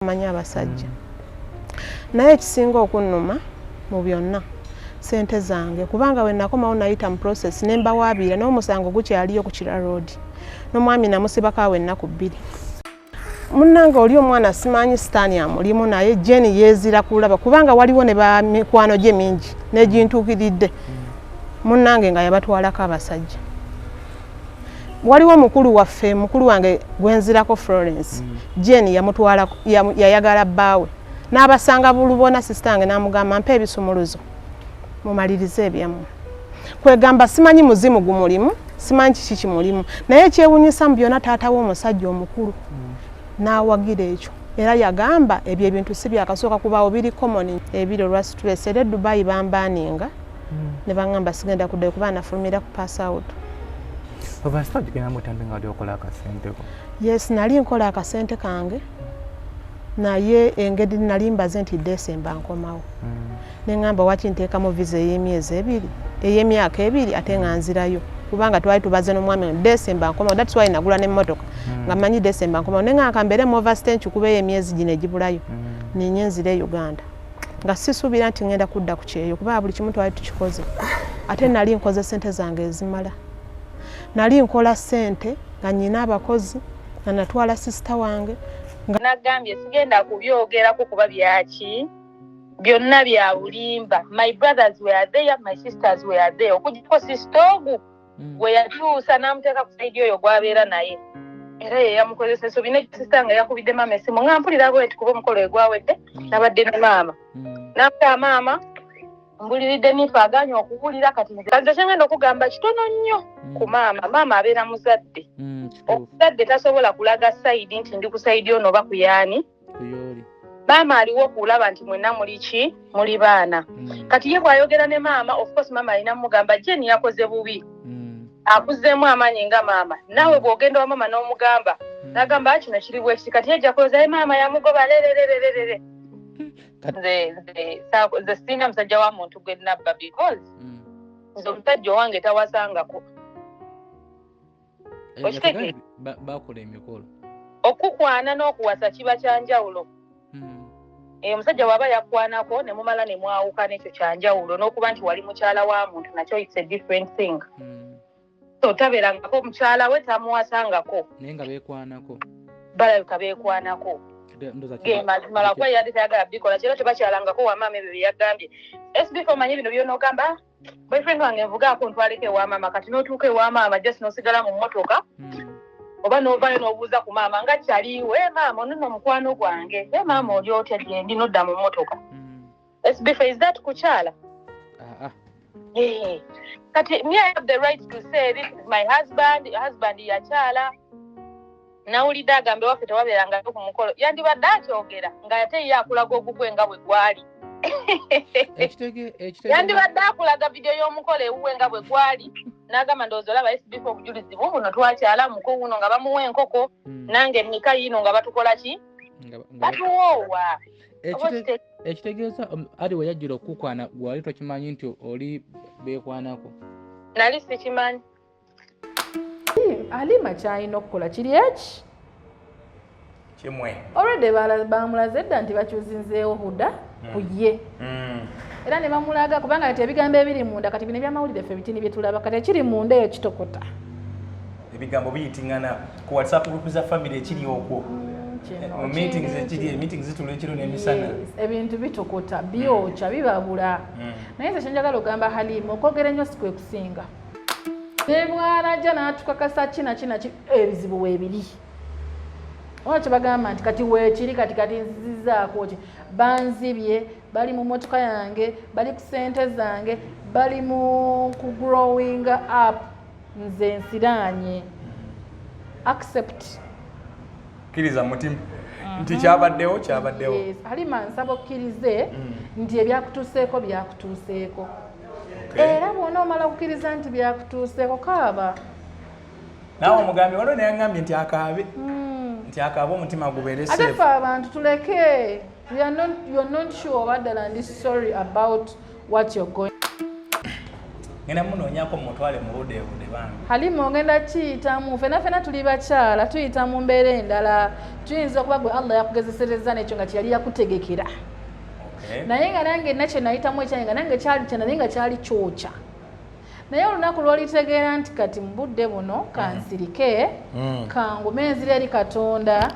manya abasajja naye ekisinga okunnuma mu byonna sente zange kubanga we nakomawo nayita mu process nemba waabira n'omusango gukyaliyo ku Kira Road n'omwami namusibako awo ennaku 2 munnange oli omwana simanyi sitaani amulimu naye Jeni yeezira kulaba kubanga waliwo ne ba mikwano gye mingi n'egintuukiridde munnange nga yabatwalako abasajja waliwo mukulu waffe mukulu wange gwenzirako Florence Jeni yamutwala yayagala bbaawe n'abasanga bulubona sistange n'amugamba mpa ebisumuluzo mumalirize ebyamu kwegamba simanyi muzimu gumulimu simanyi kiki kimulimu naye ekyewunyisa mu byonna taata w'omusajja omukulu n'awagira ekyo era yagamba ebyo ebintu si byakasooka kubaawo biri common ebiro lwasi tulesere Dubai bambaaninga ne bangamba sigenda kuddayo kuba nafulumira ku pass out. Yes, nali nkola akasente kange naye engeri nali mbaze nti December nkomawo nengamba waki nteekamu visa ey'emyezi 2 ey'emyaka 2 ate nga nzirayo kubanga twali tubaze n'omwami December nkomawo that's why nagula n'emmotoka nga manyi December nkomawo nenga mbere mu overstay kuba emyezi gino egibulayo ninyenzire Uganda nga sisuubira nti ngenda kudda ku kyeyo kuba buli kimu twali tukikoze ate nali nkoze sente zange ezimala nali nkola sente nga nyina abakozi nga natwala sister wange nagambye sigenda kubyogerako kuba byaki byonna bya bulimba. My brothers were there, my sisters were there. Okujjako sister ogu we yatuusa n'amuteeka ku saidi oyo gwabeera naye era ye yamukozesa so bine sister nga yakubidde maama esimu nga mpulira bwe kuba omukolo egwawedde nabadde ne maama n'amuta maama mbuliridde nifa aganya okuwulira kati nze kyengenda okugamba kitono nnyo ku maama abeera muzadde omuzadde tasobola kulaga saidi nti ndi ku saidi ono oba ku yaani maama aliwo okulaba nti mwenna muli baana kati ye bw'ayogera ne maama of course maama alina mugamba Jeni yakoze bubi akuzeemu amaanyi nga maama naawe bw'ogenda wa maama n'omugamba n'agamba kino kiri bwekiti kati yejja kuloza maama yamugoba lererererere nze sina musajja wa muntu gwe nabba because nze omusajja owange tawasangako bakola emikolo okukwana n'okuwasa kiba kyanjawulo omusajja waba yakwanako ne mumala ne mwawukana ekyo kyanjawulo n'okuba nti wali mukyala wa muntu nakyo it's a different thing so tabeerangako mukyala we tamuwasangako naye nga beekwanako balabika beekwanako mazimala kuba yadde tayagala bikola kiro tebakyalangako wamaama ebyo byeyagambye SB4 manyi bino byonogamba boyfriend wange nvugaako ntwaleko ewamaama kati n'otuuka ewamaama just n'osigala mu mmotoka oba n'ovaayo n'obuuza ku maama nga kyaliwe maama ono nno mukwano gwange maama oli otya gyendi n'odda mu mmotoka SB4 is that kukyala kati me I have the right to say this is my husband yakyala nawulidde agambe waffe tewabeerangako ku mukolo yandibadde akyogera nga ate ye akulaga ogugwe nga bwe gwali yandibadde akulaga vidiyo y'omukolo ewuwe nga bwe gwali n'agamba ndowooza olaba SB4 obujulizi buno twakyala muko guno nga bamuwa enkoko nange nika yino nga batukola ki batuwoowa ekitegeeza ali we yajjira okukwana gwali tokimanyi nti oli beekwanako nali sikimanyi Alima kyalina okukola kiri eki kimwe already bamulaze dda nti bakyuzinzeewo Huda ku ye era ne bamulaga kubanga kati ebigambo ebiri munda kati bino ebyamawulire ffe bitini bye tulaba kati ekiri munda eyo kitokota ebigambo biyitingana ku WhatsApp group za family ekiri okwo mu meetings zitula ekiro n'emisana ebintu bitokota byokya bibabula naye nze kyenjagala ogamba Halima okwogera ennyo si kwe kusinga nebwanajja n'atukakasa kina ebizibu weebiri oba kyebagamba nti kati weekiri kati nzizaako ki banzibye bali mu motoka yange bali ku sente zange bali mu ku growing up nze nsiraanye accept kkiriza mutima nti kyabaddewo yes. Halima nsaba okkirize nti ebyakutuuseeko byakutuuseeko era bw'ona omala okukkiriza nti byakutuuseeko kaaba naawe omugambi waliwo neyangambye nti akaabe nti akaabe omutima gubeere safe ate ffe abantu tuleke you're not sure oba ddala ndi sorry about what you're going ngenda munoonyako mutwale mu budeebude bange. Halimu ogenda kiyitamu fena tuli bakyala tuyita mu mbeera endala tuyinza okuba gwe Allah yakugezesereza n'ekyo nga kyeyali yakutegekera. Naye nga nange nakyo nayitamu ekyange nga nange kyali kyana naye nga kyali kyokya. Naye olunaku lw'olitegeera nti kati mu budde buno kansirike kangume enzira eri Katonda.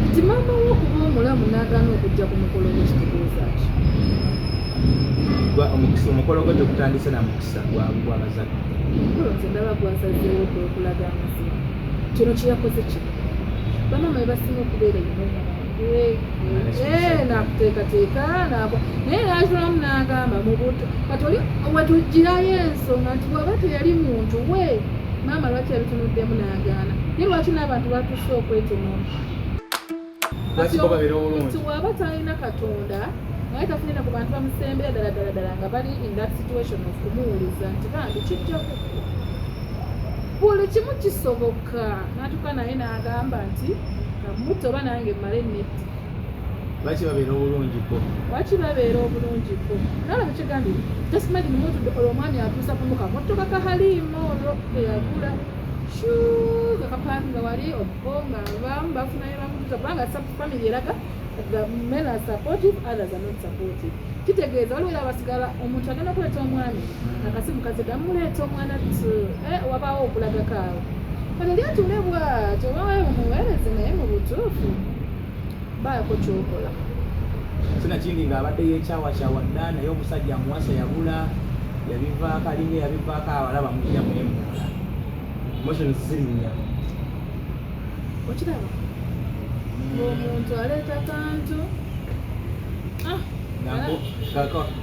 Nti maama w'okuba omulamu n'agaana okujja ku mukolo gw'ekitegeeza ki? Omukolo gwe tegutandise na mukisa gw'abazadde. Omukolo nze ndaba gwasazeewo okulaga amazima. Kino kye yakoze kino. Bamaama be basinga okubeera nakuteekateeka naye n'atulamu n'agamba mu buto kati oli watugirayo ensonga nti bw'aba teyali muntu we maama lwaki yabitunuddemu n'agaana naye lwaki n'abantu batuuse okwetonona nti bw'aba talina Katonda naye tafunira ku bantu bamusembera ddala nga bali in that situation of kumuwuliza nti bambi kijja kukko buli kimu kisoboka n'atuuka naye n'agamba nti kamuto oba nange mmale netti lwaki babeera obulungiko nalaba kyegambire just imagine mutudde olwo omwami atuusa kumuka motoka kahalimu olwo eyagula kakapanga wali obbo nga abamu bafunayo bamutuza kubanga family eraga the men are supportive, others are not supportive. Kitegeeza waliwo era basigala omuntu agenda okuleeta omwami akasimu kazidde amuleeta omwana wabaawo okulaga kaawe kati oli atule bw'atyo obawayo mumuweereze naye mu butuufu baayako kyokola sina kindi ng'abadde yekyawakyawa dda naye omusajja amuwasa yabula yabivaako alinga yabivaako awalaba mujja mwemula emotions zirinnya okiraba ng'omuntu aleeta kantu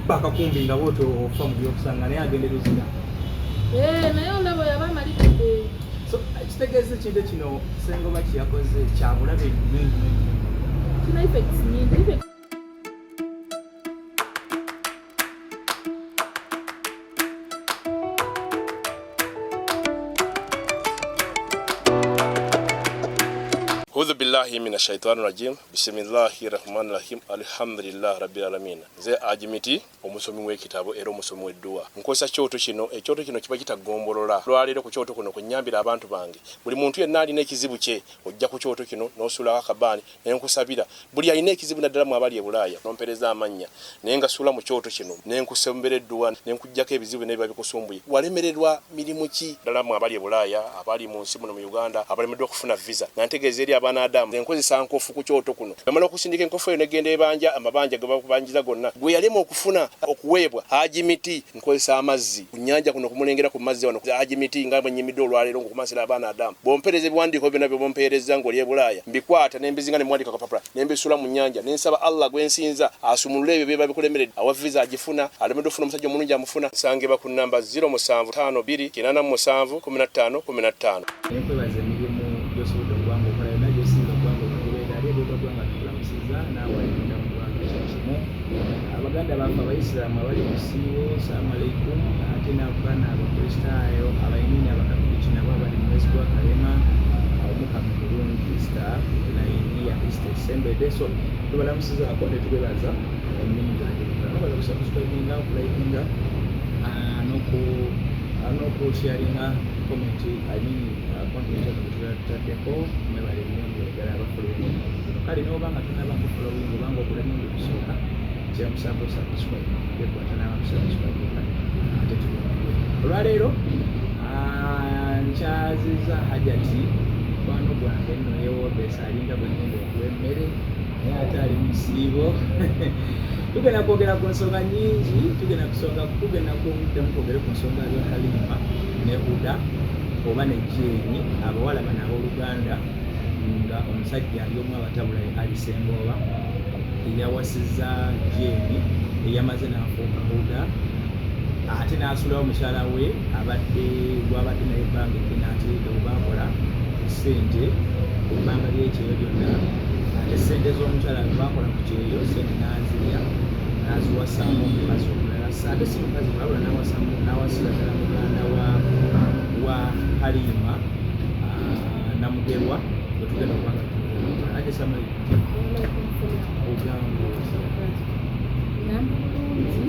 bakakumbi nga bwoti ofa mu byokusanga naye agende luzira naye olaba yaba amalidde so kitegeeza ekintu kino Sengoma kye yakoze kyabulabe nyingi kina effects nyingi A'udhu billahi minash shaitani rajim. Bismillahir rahmanir rahim. Alhamdulillah rabbil alamin. Ze ajimiti omusomi w'ekitabo era omusomi w'edduwa. Nkozesa kyoto kino, ekyoto kino kiba kitagombolola. Lwalero ku kyoto kuno kunyambira abantu bange. Buli muntu yenna alina ekizibu kye, ojja ku kyoto kino n'osula akabani n'enkusabira. Buli alina ekizibu naddala mu abali e Bulaaya, n'ompereza amannya. Naye nga sula mu kyoto kino, n'enkusembera edduwa, n'enkujjako ebizibu n'ebiba bikusumbuye. Walemererwa mirimu ki? Ddala mu abali e Bulaaya, abali mu nsi muno mu Uganda, abalemeddwa okufuna visa. Nantegeeza eri Adamu enkozesa nkofu ku kyoto kuno bamala okusindika enkofu eyo negenda ebanja amabanja ge bakubanjiza gonna gwe yalema okufuna okuweebwa ajimiti nkozesa amazzi ku nnyanja kuno kumulengera ku mazzi wano ajimiti nga bwenyimidde olwaleero ngokumasira abaana Adamu bompereze ebiwandiiko byonna bye bompereza ng'oli e Bulaaya mbikwata nembizinga ne mwandika kapapula nembisula mu nnyanja nensaba Allah gwensinza asumulule ebyo byeba bikulemeredde awa visa agifuna alemedde ofuna omusajja omulungi amufuna sangeba ku namba 0752 87 15 15 ekwebaza emirimu gyosobola okubanga okola nayo esinga okubanga okubeera ali ebyota kubanga tukulamusiza naawe ayinda mu kubanga kyekimu abaganda bafe abaisiraamu abali mu siiwo salaamu aleikum ate n'abaana abakristaayo abayimini abakatoliki nabo abali mu mwezi gwa kalema omukamu bulungi ista nainiya ista esembedde so tubalamusizaako ne tubebaza emirimu zange babaza kusubscribinga okulayikinga n'okusharinga komenti content tutaddeko mwebale nnyo ddala abafolowingi kale n'obanga tunaba kufolowingi obanga okulemundi kusooka kyamusango subscribe yekwata n'abakusubscribe ate tuliwe olwaleero nkyaziza hajati mukwano gwange nno yewoobesa alinga bwe ngenda okuwa emmere naye ate ali mu musiibo tugenda kwogera ku nsonga nyingi tugenda kuddamu kwogere ku nsonga ya Halima ne Huda oba ne Jeeni abawala bano abooluganda nga omusajja ali omu abatabula ali Sengoma eyawasizza Jeeni eyamaze n'afuuka Huda ate n'asulawo mukyala we gwabadde naye ebbanga eddene ate baakola ssente ku bbanga ly'ekyeyo lyonna ate ssente z'omukyala baakola ku kyeyo ssente n'azirya n'aziwasaamu omukazi omulala ate si mukazi mulabula n'awasira ddala muganda wa Halima namugerwa wetugenda okubanga aje samali ogambo namba bulungi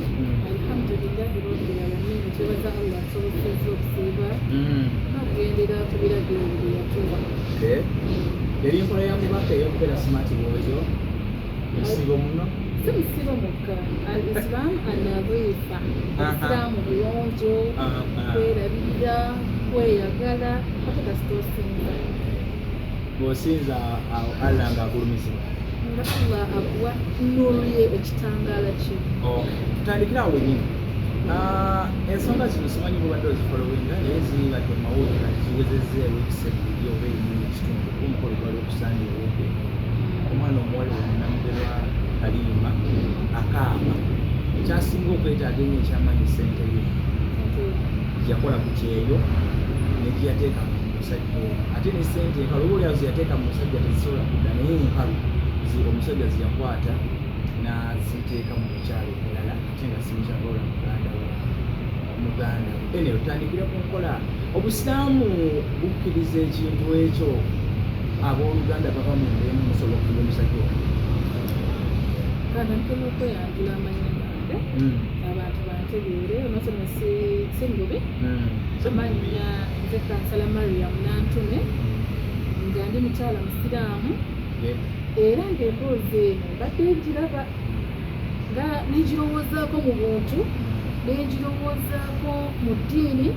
alhamdulillahi rabbil alamin tubaza Allah asobozezza okusiiba n'okugendera ku biragiro bye yatuwa. Yali enkola ya mubaka ey'okubeera smart bw'otyo musiibo muno? Si musiibo mukka, al islam anadhifa, isiraamu buyonjo, kwerabirira, kweyagala, ate kasita osinza. Bw'osinza Allah ng'akulumizibwa? Nga Allah akuwa nnuuru ye ekitangaala kye. Tutandikira awo wennyini. Ensonga zino simanyi bwobadde ozifolowinga naye zibadde mu mawulire ziwezezzeewo ekiseera buli oba erimu ekitundu omukolo gwali okusanda ewedde. Omwana omuwala omunamugerwa Halima akaaba kyasinga okwetaaga ennyo ekyamaanyi ssente ye yakola ku kyeyo nekiyateeka mu musajja ate ne ssente enkalu oba olyawo ziyateeka mu musajja tezisobola kudda naye enkalu omusajja ziyakwata n'aziteeka mu mukyalo omulala ate nga si mukyalo ola muganda we. Ene otandikire ku nkola obusiraamu bukkiriza ekintu ekyo abooluganda baba mu ndemu musobola okuba omusajja oyo. Kana ntera okweyanjula amannya gange abantu bantegeere onosome si ngubi amannya nze kansala Mariam Nantume nga ndi mukyala musiraamu era ng'emboozi eno mbadde ngiraba nga nenjirowoozaako mu buntu nenjirowoozaako mu ddiini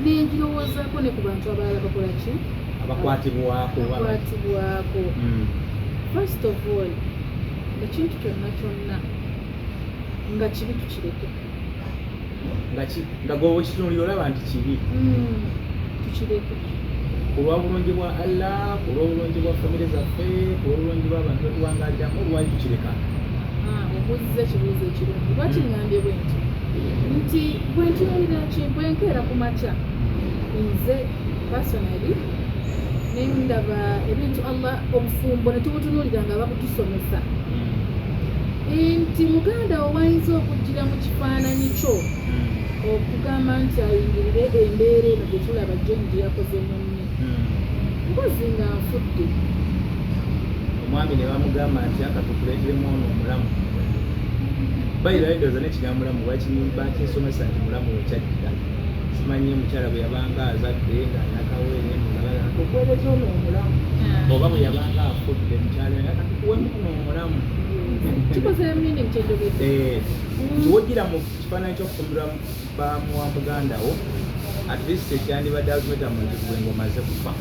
nenjirowoozaako ne ku bantu abalala bakola ki abakwatibwako. First of all ekintu kyonna nga kibi tukireke nga gwe kitunulira olaba nti kibi tukireke kulwa bulungi bwa Allah, kulwa bulungi bwa famire zaffe, kulwa bulungi bw'abantu betuwangaliramu olwali tukireka. Obuuziza ekibuuzo ekirungi lwaki ngambye bwe nti bwe ntunuulira bwe nkeera ku makya nze personally nendaba ebintu Allah obufumbo ne tubutunuulira nga babutusomesa nti muganda we wayinza okujjira mu kifaananyi kyo okugamba nti ayingirire embeera eno gye tulaba John gye yakoze munne mpozi nga nfudde. Omwami ne bamugamba nti akatukuleeteremu ono omulamu bayirayo ndowooza n'ekigambo mulamu bakinsomesa nti mulamu wekyajjira simanyi mukyala bwe yabanga azadde ng'anyakaweere mulala tukuweereza ono omulamu oba bwe yabanga afudde mukyala akatukuwemu ono omulamu kikoze meaning kyejogedde kiwojjira mu kifaananyi ky'okufumbirwa bamuwa muganda wo at least ekyandibadde azumeta mu nti gwe ng'omaze kufa.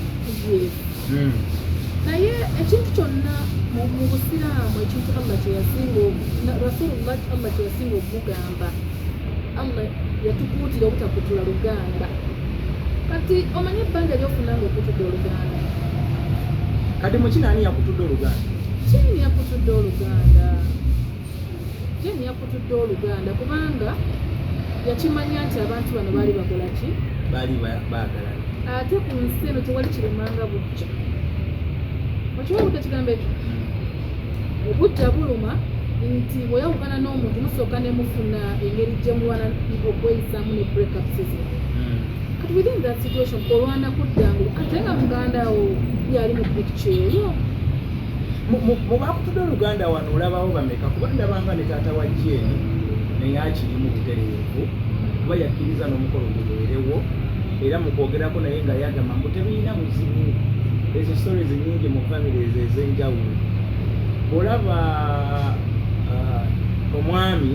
naye ekintu kyonna mu busiraamu ekintu Allah kyeyasinga Rasulullah Allah kyeyasinga okugamba Allah yatukuutira obutakutula luganda. Kati omanye ebbanga lyofunanga okutudde oluganda kati mukinaani yakutudde oluganda Jeni yakutudde oluganda Jeni yakutudde oluganda kubanga yakimanya nti abantu bano baali bakola ki baali baagala ate ku nsi eno tewali kiremanga bujja okiwabudde kigambo ekyo obujja buluma nti bweyawukana n'omuntu musooka ne mufuna engeri gye mulwana okweyisaamu ne breakup season kati within that situation olwana kuddangulu ate nga mugandawo yali mu picture eyo mu bakutudde oluganda wano olabawo bameka kuba ndabanga ne taata wa Jeni naye akiri mu butereevu kuba yakkiriza n'omukolo gubeerewo era mu kwogerako naye nga yagamba mbu tebirina buzibu ezo stories nnyingi mu families ez'enjawulo. Olaba omwami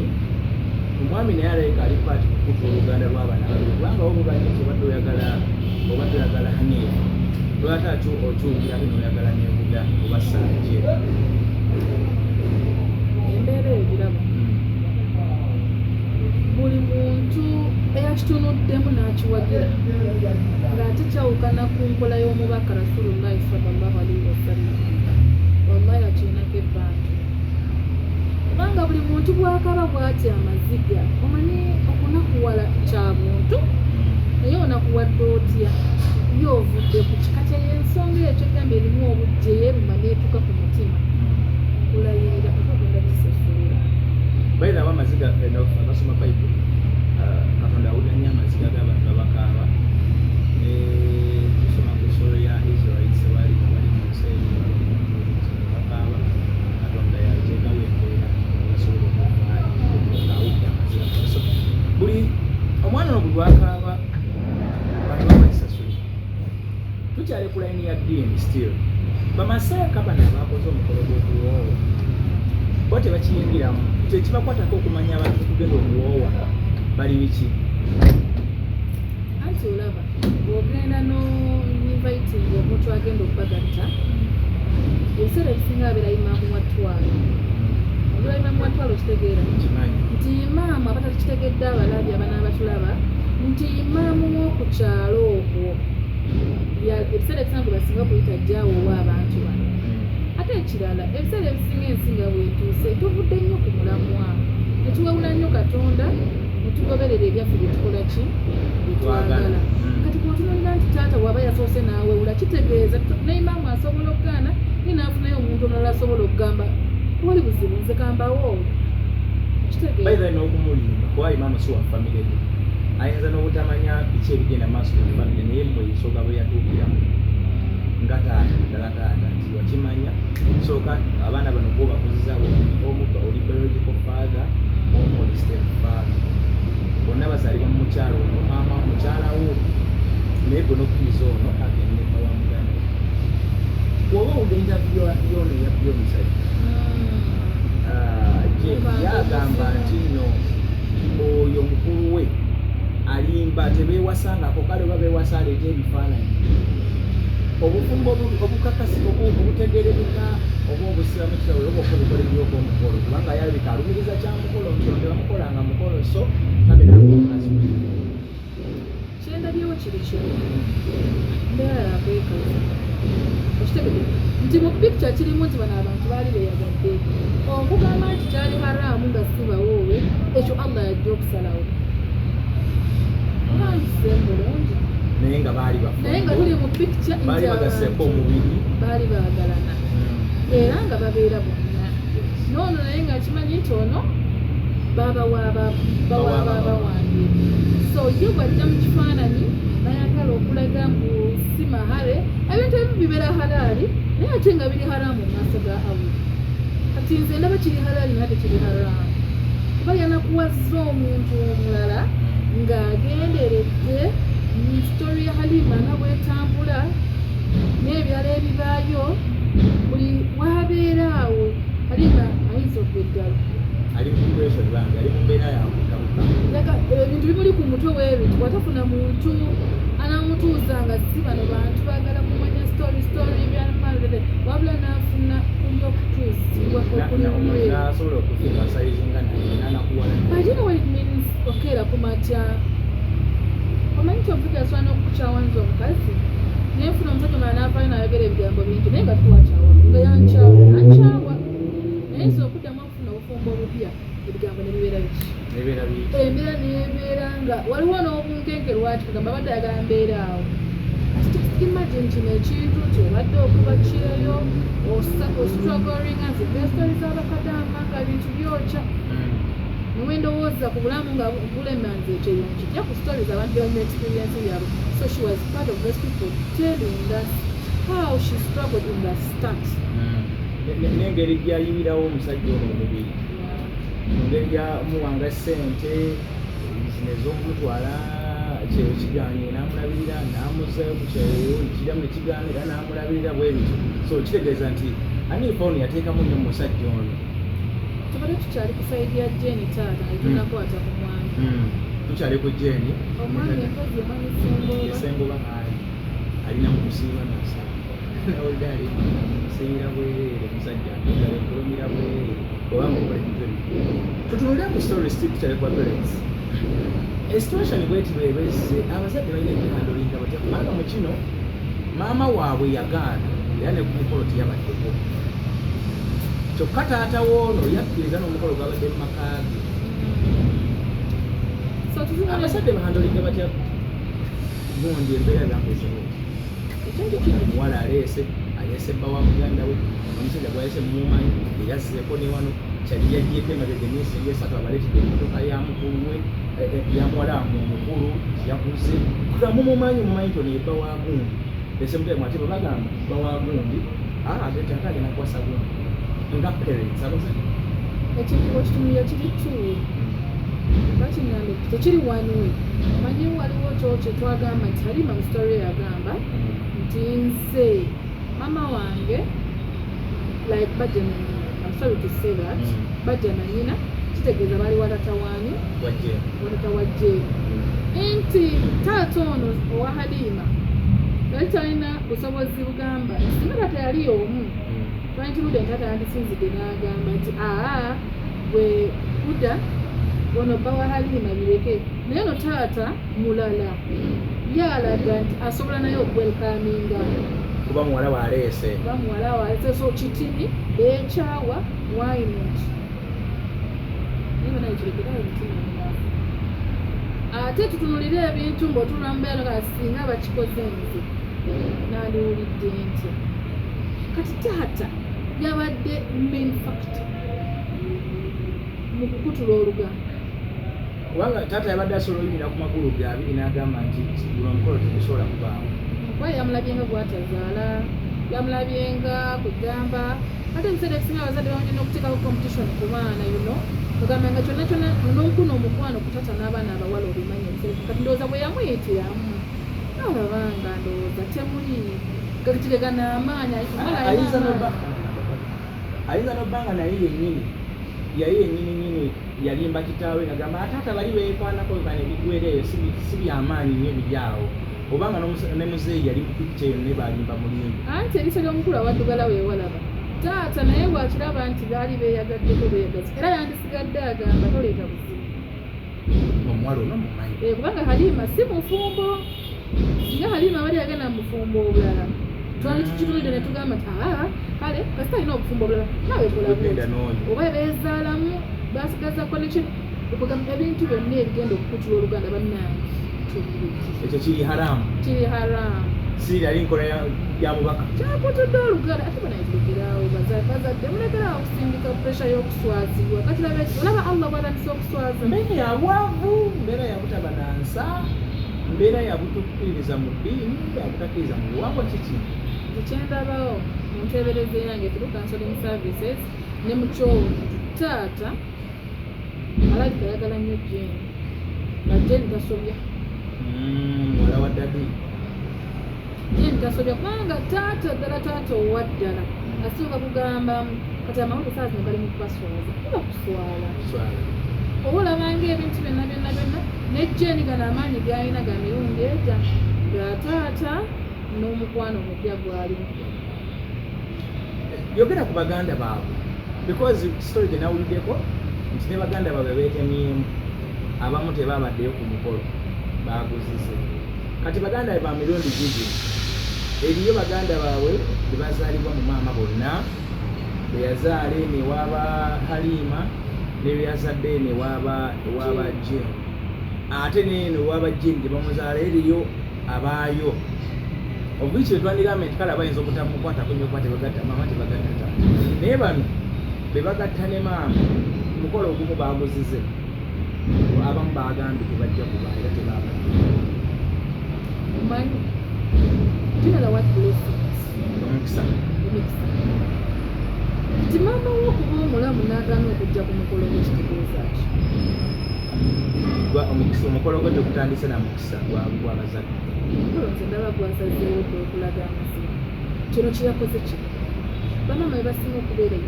naye alabika ali paati kukuta oluganda lw'abaana babiri kubanga obubanyi nti obadde oyagala Hanifa lwata okyukira n'oyagala n'ebuda oba Sanje embeera eyo giraba buli muntu eyakitunuddemu n'akiwagira ng'ate kyawukana ku nkola y'omubaka Rasulullahi sallallahu alaihi wasallam wallahi akirinako ebbanga kubanga buli muntu bw'akaba bw'atya amaziga omanyi okunakuwala kya buntu naye onakuwadde otya y'ovudde ku kika ky'ensonga ekyo gamba erimu obujje yeeruma n'etuka ku mutima kulayirira okagenda kisefuula bayira abamaziga abasoma Bayibuli Katonda awulira amaziga g'abantu abakaaba tusoma ku nsolo ya Israeli sebaali nga bali mu nsi bakaaba Katonda yateekawo embeera basobola okuvaayo still bamasaaka bano abakoze omukolo gw'okuwoowa bo tebakiyingiramu tekibakwatako okumanya abantu kugenda okuwoowa bali biki anti olaba bw'ogenda no-inviting omuntu agenda okubagatta ebiseera ebisinga abeera imaamu watwalo oba imaamu watwalo kitegeera nti imaamu abata tekitegedde abalabi abanaabatulaba nti imaamu w'oku kyalo okwo ebiseera ebisinga basinga kuyita jjawoowa abantu bano ate ekirala ebiseera ebisinga ensinga bwetuuse tuvudde nnyo ku mulamwa netuwewula nnyo Katonda netugoberera ebyaffe byetukola ki byetwagala kati bwotunulira nti taata bw'aba yasoose naawewula kitegeeza neimaamu asobola okugaana ye naafunayo omuntu omulala asobola okugamba wali buzibu nze kambawo kitegeeza n'okumulimba kuba imaamu si wa famire ye ayinza n'obutamanya biki ebigenda maaso mu famire naye mwensooka bwe yatuukiramu nga taata ddala taata nti wakimanya sooka abaana bano kuba bakuzizaawo omu oli biological father omu oli step father bonna bazaalibwa mu mukyalo ono maama mukyalawo naye gwe n'okkiriza ono agende wa muganda woba ogenda yono yabyo omusajja yagamba nti no oyo mukulu we alimba tebeewasangako kale oba beewasa aleeta ebifaananyi obufumbo obukakasi obutegeerereka oba obusiramu kitawule oba okubukola ebyokwomukolo kubanga yalabika alumiriza kyamukolo nti tebamukolanga mukolo so kabenamukazi kyendabyewo kiri kimu mbeera yakwekaza okitegede nti mu picture kirimu nti bano abantu baali beyagadde okugamba nti kyali haramu nga sibawoowe ekyo Allah yajja okusalawo nandise bulungi naye nga baali naye nga tuli mu picture baali bagaseeko omubiri baali baagalana era nga babeera bonna noono naye nga kimanyi nti ono bawaaba wange so ye bwajja mu kifaananyi nayagala okulaga mbu si mahale ebintu ebimu bibeera halaali naye ate nga biri haramu mu maaso ga Allah kati nze ndaba kiri halaali naye tekiri haramu kuba yanakuwazza omuntu omulala ng'agenderedde sitori ya Halima nga bwetambula n'ebyala ebibaayo buli wabeeraawo Halima ayinza okweddala ali mu pressure bange ali mu mbeera yakutabuka ebintu bimuli ku mutwe w'ebintu watafuna muntu anamutuuza nga si bano bantu baagala kumanya story ebyamalulete wabula naafuna kuli okutuusibwa nasobola okufika sayizinga nanakuwala but you know what it means okeera kumatya omanyi nti omuvuga yasobola n'okukukyawanza omukazi naye nfuna omusajja omala naafaayo naayogera ebigambo bingi naye nga tuwakyawa nga yankyawa naye nsi okuddamu okufuna obufumbo obupya ebigambo nebibeera biki embeera nebeera nga waliwo n'obunkenke lwaki kagamba badde ayagala mbeera awo imagine kino ekintu nti obadde okubakireyo ostrugglinga zibestori z'abakadama nga bintu byokya niwendowooza ku bulamu nga bulemanzi ekyo kijja ku stories abantu byalina experience yabwe so she was part of those people telling us how she struggled in the start n'engeri gyayibirawo omusajja ono omubiri engeri gyamuwanga sente ez'omutwala kyeyo kiganye n'amulabirira n'amuzayo ku kyeyo ekiramu nekigaana era n'amulabirira bwe bityo so kitegeeza nti anifa ono yateekamu nnyo musajja ono tubadde tukyali ku saidi ya Jeni taata etunakwata ku mwami tukyali ku Jeni omwami empozi omwami Sengoba alina mu kusiiba nasa nawulira ali musingira bwereere musajja agala kulumira bwereere obanga okola ebintu ebyo tutunulira ku story still tukyali kwa parents esituation bweti bwebese abazadde balina ebihandolinga batya kubanga mu kino maama waabwe yagaana era ne ku mukolo teyabaddeko kyokka taata woono yakkiriza n'omukolo gwabadde mu makaage abazadde bahandolinga batya gundi embeera byankozeo ekintu kino omuwala aleese bba wa Mugandawe omusajja gwayese mumumanyi eyazzeeko ne wano kyali yagyeko emabega emyezi esatu abaleetedde emmotoka ya mukulu we yamuwalamu omukulu yakuze kuga mumumanyi nti ono yebba wa gundi esemutemu ate babagamba bba wa gundi ate agenda kuwasa gundi nga parents abazadde ekikubo kitumira kiri tuwe bakiŋŋambe tekiri wanuwe omanyi waliwo kyo kye twagamba nti Halima mu story yagamba nti nze mama wange like bajja na nyina, I'm sorry to say that, bajja na nyina kitegeeza bali watata wani watata wajje nti taata ono owa Halima yali talina busobozi bugamba singa taata yali omu twankirude taata yandisinzidde n'agamba nti bwe kuda ono bba wa Halima bireke naye no taata mulala yalaga nti asobola naye okwelkaminga kuba muwala waleese so kitini ekyawa why not ate tutunulire ebintu mb'otulambera nga singa bakikoze nze nandiwulidde ntya kati taata yabadde main factor mu kukutula oluganda kubanga taata yabadde asobola oyimira ku magulu ge abiri n'agamba nti guno omukolo tegusobola kubaawo kuba yamulabyenga gwatazaala yamulabyenga kugamba ate ebiseera ebisinga abazadde bamulina okuteekako competition ku baana kugamba nga kyonna kyonna n'omukuno omukwano ku taata n'abaana abawala obimanya ebiseera kati ndowooza bwe yamuyitiramu nalabanga ndowooza temuli gakitegeka n'amaanyi ayinza n'obbanga naye yennyini yalimba kitaawe nagamba ataata bali beekwanako bano ebigwereeyo si byamaanyi nnyo ebiryawo obanga ne muzeeyi yali mu picca eyo ne balimba mulimba anti eriiso ly'omukulu awaddugala weewalaba taata naye bwakiraba nti baali beeyagaddeko beeyagazi era yandisigadde agamba toleeta buzibu omuwala ono mumanyi kubanga Halima si mufumbo singa Halima bali yagenda mufumbo obulala twali tukitunudde ne tugamba nti kale kasi talina obufumbo obulala nawe kolabu oba beezaalamu basigaza connection okugamba ebintu byonna ebigenda okukutula oluganda bannange ekyo kiri haramu siri ali nkola ya mubaka kyakutudde oluganda ate banayitulekerawo bazadde mulekerawo okusindika pressure y'okuswazibwa kati olaba Allah bwatandisa okuswaza mbeera ya bwavu mbeera ya butaba na nsa mbeera ya butukkiririza mu ddiini ya butakkiriza mu buwangwa kiki ekyendabawo mu nteebereze yange through counseling services ne mu kyowo taata alabika ayagala nnyo Jane nga Jane tasobya muwala wa dadi Jane tasobya kubanga taata ddala taata owa ddala asooka kugamba kati amawulire saa zino bali mu kubaswaza kuba kuswala oba olabanga ebintu byonna ne Jane gano amaanyi g'alina ga mirundi eta ga taata n'omukwano mupya gwalimu yogera ku baganda baabwe because story gye nawuliddeko nti ne baganda baabwe beetemyemu abamu tebaabaddeyo ku mukolo baaguzize kati baganda ba mirundi gigi eriyo baganda baabwe bwe bazaalibwa mu maama bonna bwe yazaala eno ewaaba Halima ne bwe yazadde eno ewaaba Jane ate neeno ewaaba Jane gye bamuzaala eriyo abaayo obwiki etwandigamba nti kale abayinza obutamukwatako nnyo kuba tebagatta maama tebagatta taata naye bano be bagatta ne maama omukolo ogumu baaguzize abamu baagambye tebajja kuba era tebaabadde omanyi kinala what blessings omukisa nti maama wo okuba omulamu n'agaana okujja ku mukolo gwekitegeeza ki omukolo gwe tegutandise na mukisa gw'abazadde omukolo nze ndaba gwasazeewo dde okulaga amazima kino kyeyakoze kino bamaama be basinga okubeera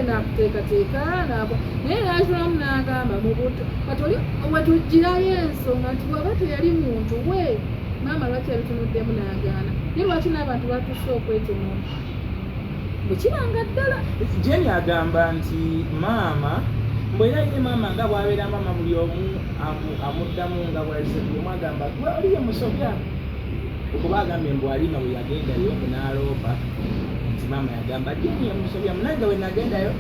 nakuteekateeka naye naatulamu n'agamba mubuto kati oli wetugirayo ensonga nti bwaba teyali muntu we maama lwaki yabitunuddemu n'agaana naye lwaki n'abantu batuuse okwetema bwe kiranga ddala Jane agamba nti maama mbwera ine maama nga bwabeera maama buli omu amuddamu nga bwalimu agamba oliye musobya okuba agambye mbu Halima bwe yagendayo n'aloopa nti maama yagamba Jane yemusobya munange we nagendayo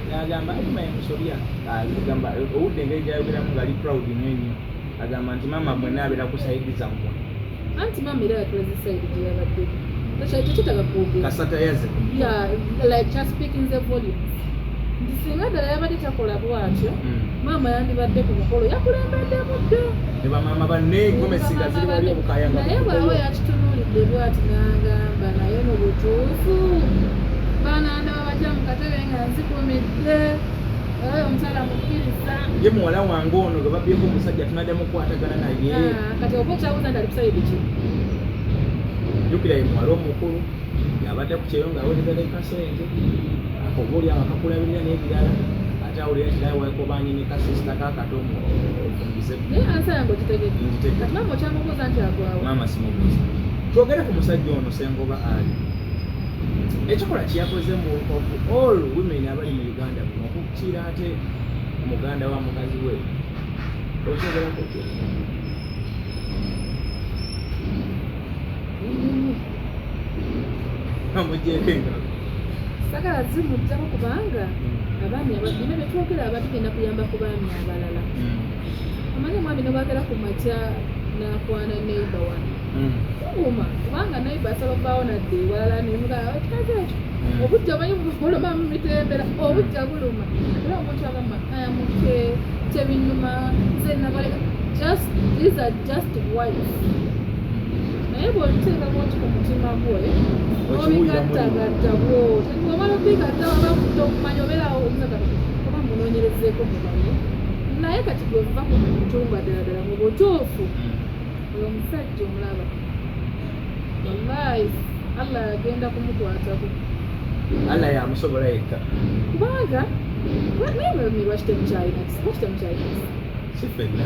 n'agamba Halima yemusobya agamba owudde engeri gyayogeramu ngaali proud nnyo nnyo agamba nti maama mwenna abeera ku sayidi zammwe anti maama era yatulaze sayidi gye yabadde tekitaka kwogera kasatayaze like just speaking the volume nti singa ddala yabadde takola bwatyo maama yandibadde ku mukolo yakulembeddemu dda ne bamaama banne gomesiga ziri wali obukayanga naye bw'aba yakitunuulidde bwati n'agamba naye mu butuufu banandaba bajja mu katebe nga nzikumidde omukyala mukkiriza ye muwala wange ono gwe babyeko omusajja tunadde mukwatagana naye kati oba okyabuuza nti ali kusayidi ki jjukira ye muwala omukulu yabadde ku kyeyo ng'awuliriza ne kasente akobuli akakulabirira n'ebirala ate awulira nti naye waliko banyini kasisita kakato ofumbize naye ansa yange ogitegedde kati mama okyamubuuza nti agwawo maama simubuuza twogere ku musajja ono Sengoba Ali ekikola kyeyakoze mu all women abali mu Uganda muno okukiira ate omuganda wa mukazi we okyogerako kyo amugyekenga sagala zimujjako kubanga abaami abadina betwogera abatugenda kuyamba ku baami abalala amanyi omwami nobagera ku makya nakwana neiba wano uma kubanga neiba asaba okubaawo nadde ewalala nemugaa kikaze ekyo obujja omanyi buluma mu mitembera obujja buluma era omuntu agamba muke tebinyuma zenabaleka just these are just wives naye bw'oliteekako nti ku mutima gwe obigattagatta bwoti omala obigatta wabakuta okumanya obeerawo omusaga oba munoonyerezeeko mubaye naye kati gweva ku mutunga ddala mu butuufu oyo omusajja omulaba wallahi Allah agenda kumukwatako Allah yamusobola yekka kubanga naye lwakitemu kyayina sifenna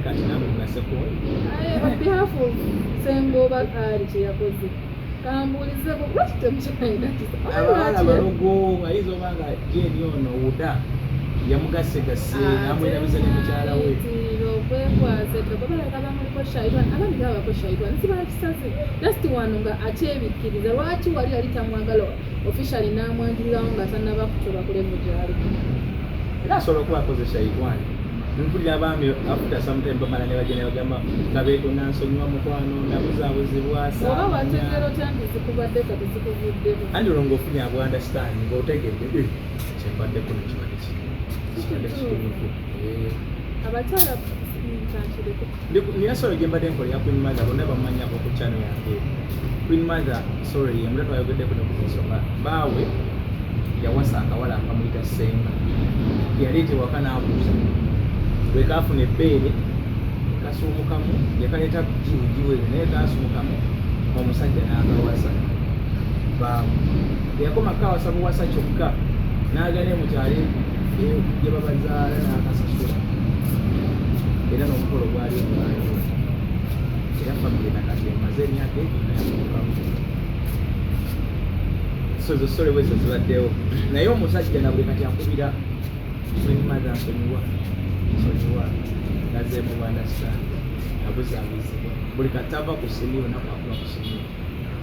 kati namwe mugasekoyo on behalf of Sengoba Ali kyeyakoze kambuulizeko lwakitemu kyayina abawala balogo ayinza oba nga jeni ono wuda yamugasegase namwerabiza ne mukyala we okwekwasa tebabalaka bamuliko shaitani abandi gabako shaitani sibakisaze lasti wano nga akyebikkiriza lwaki wali yali tamwagala officially namwanjulirawo nga tanaba kutoba kulevu gyali era asobola okuba akoze shaitani mpulira abaami after sometime bamala ne bagenda bagamba kabeeko nansonyiwa mukwano nabuzaabuzibwasa oba wategeera otya nti zikubadde kati zikuvuddemu andi olwo ng'ofunye abo understand ng'otegedde kyembaddeko nekibadde kituufu abakyala nina solo gye mbadde nkolera Queen Mother bonna bamumanyako ku channel yange Queen Mother sorry yamula twayogeddeko ne ku nsonga baawe yawasa akawala akamuyita Senga yaleetewaka n'abuuza bwe kaafuna ebbeere kasuumukamu yakaleeta jiwe naye kaasumukamu omusajja n'akawasa baawe yakoma kawasa buwasa kyokka n'agane mukyale gye babazaala n'akasasula era n'omukolo gwali omwanjo era famire nakati emaze emyaka ebiri nayamukamu so ezo sole bwezo zibaddewo naye omusajja nabwe kati akubira Queen Mother nsonyiwa nazeemu bwandasitani abuzaabuzibwa buli katava ku simiyo nakwakuba ku simiyo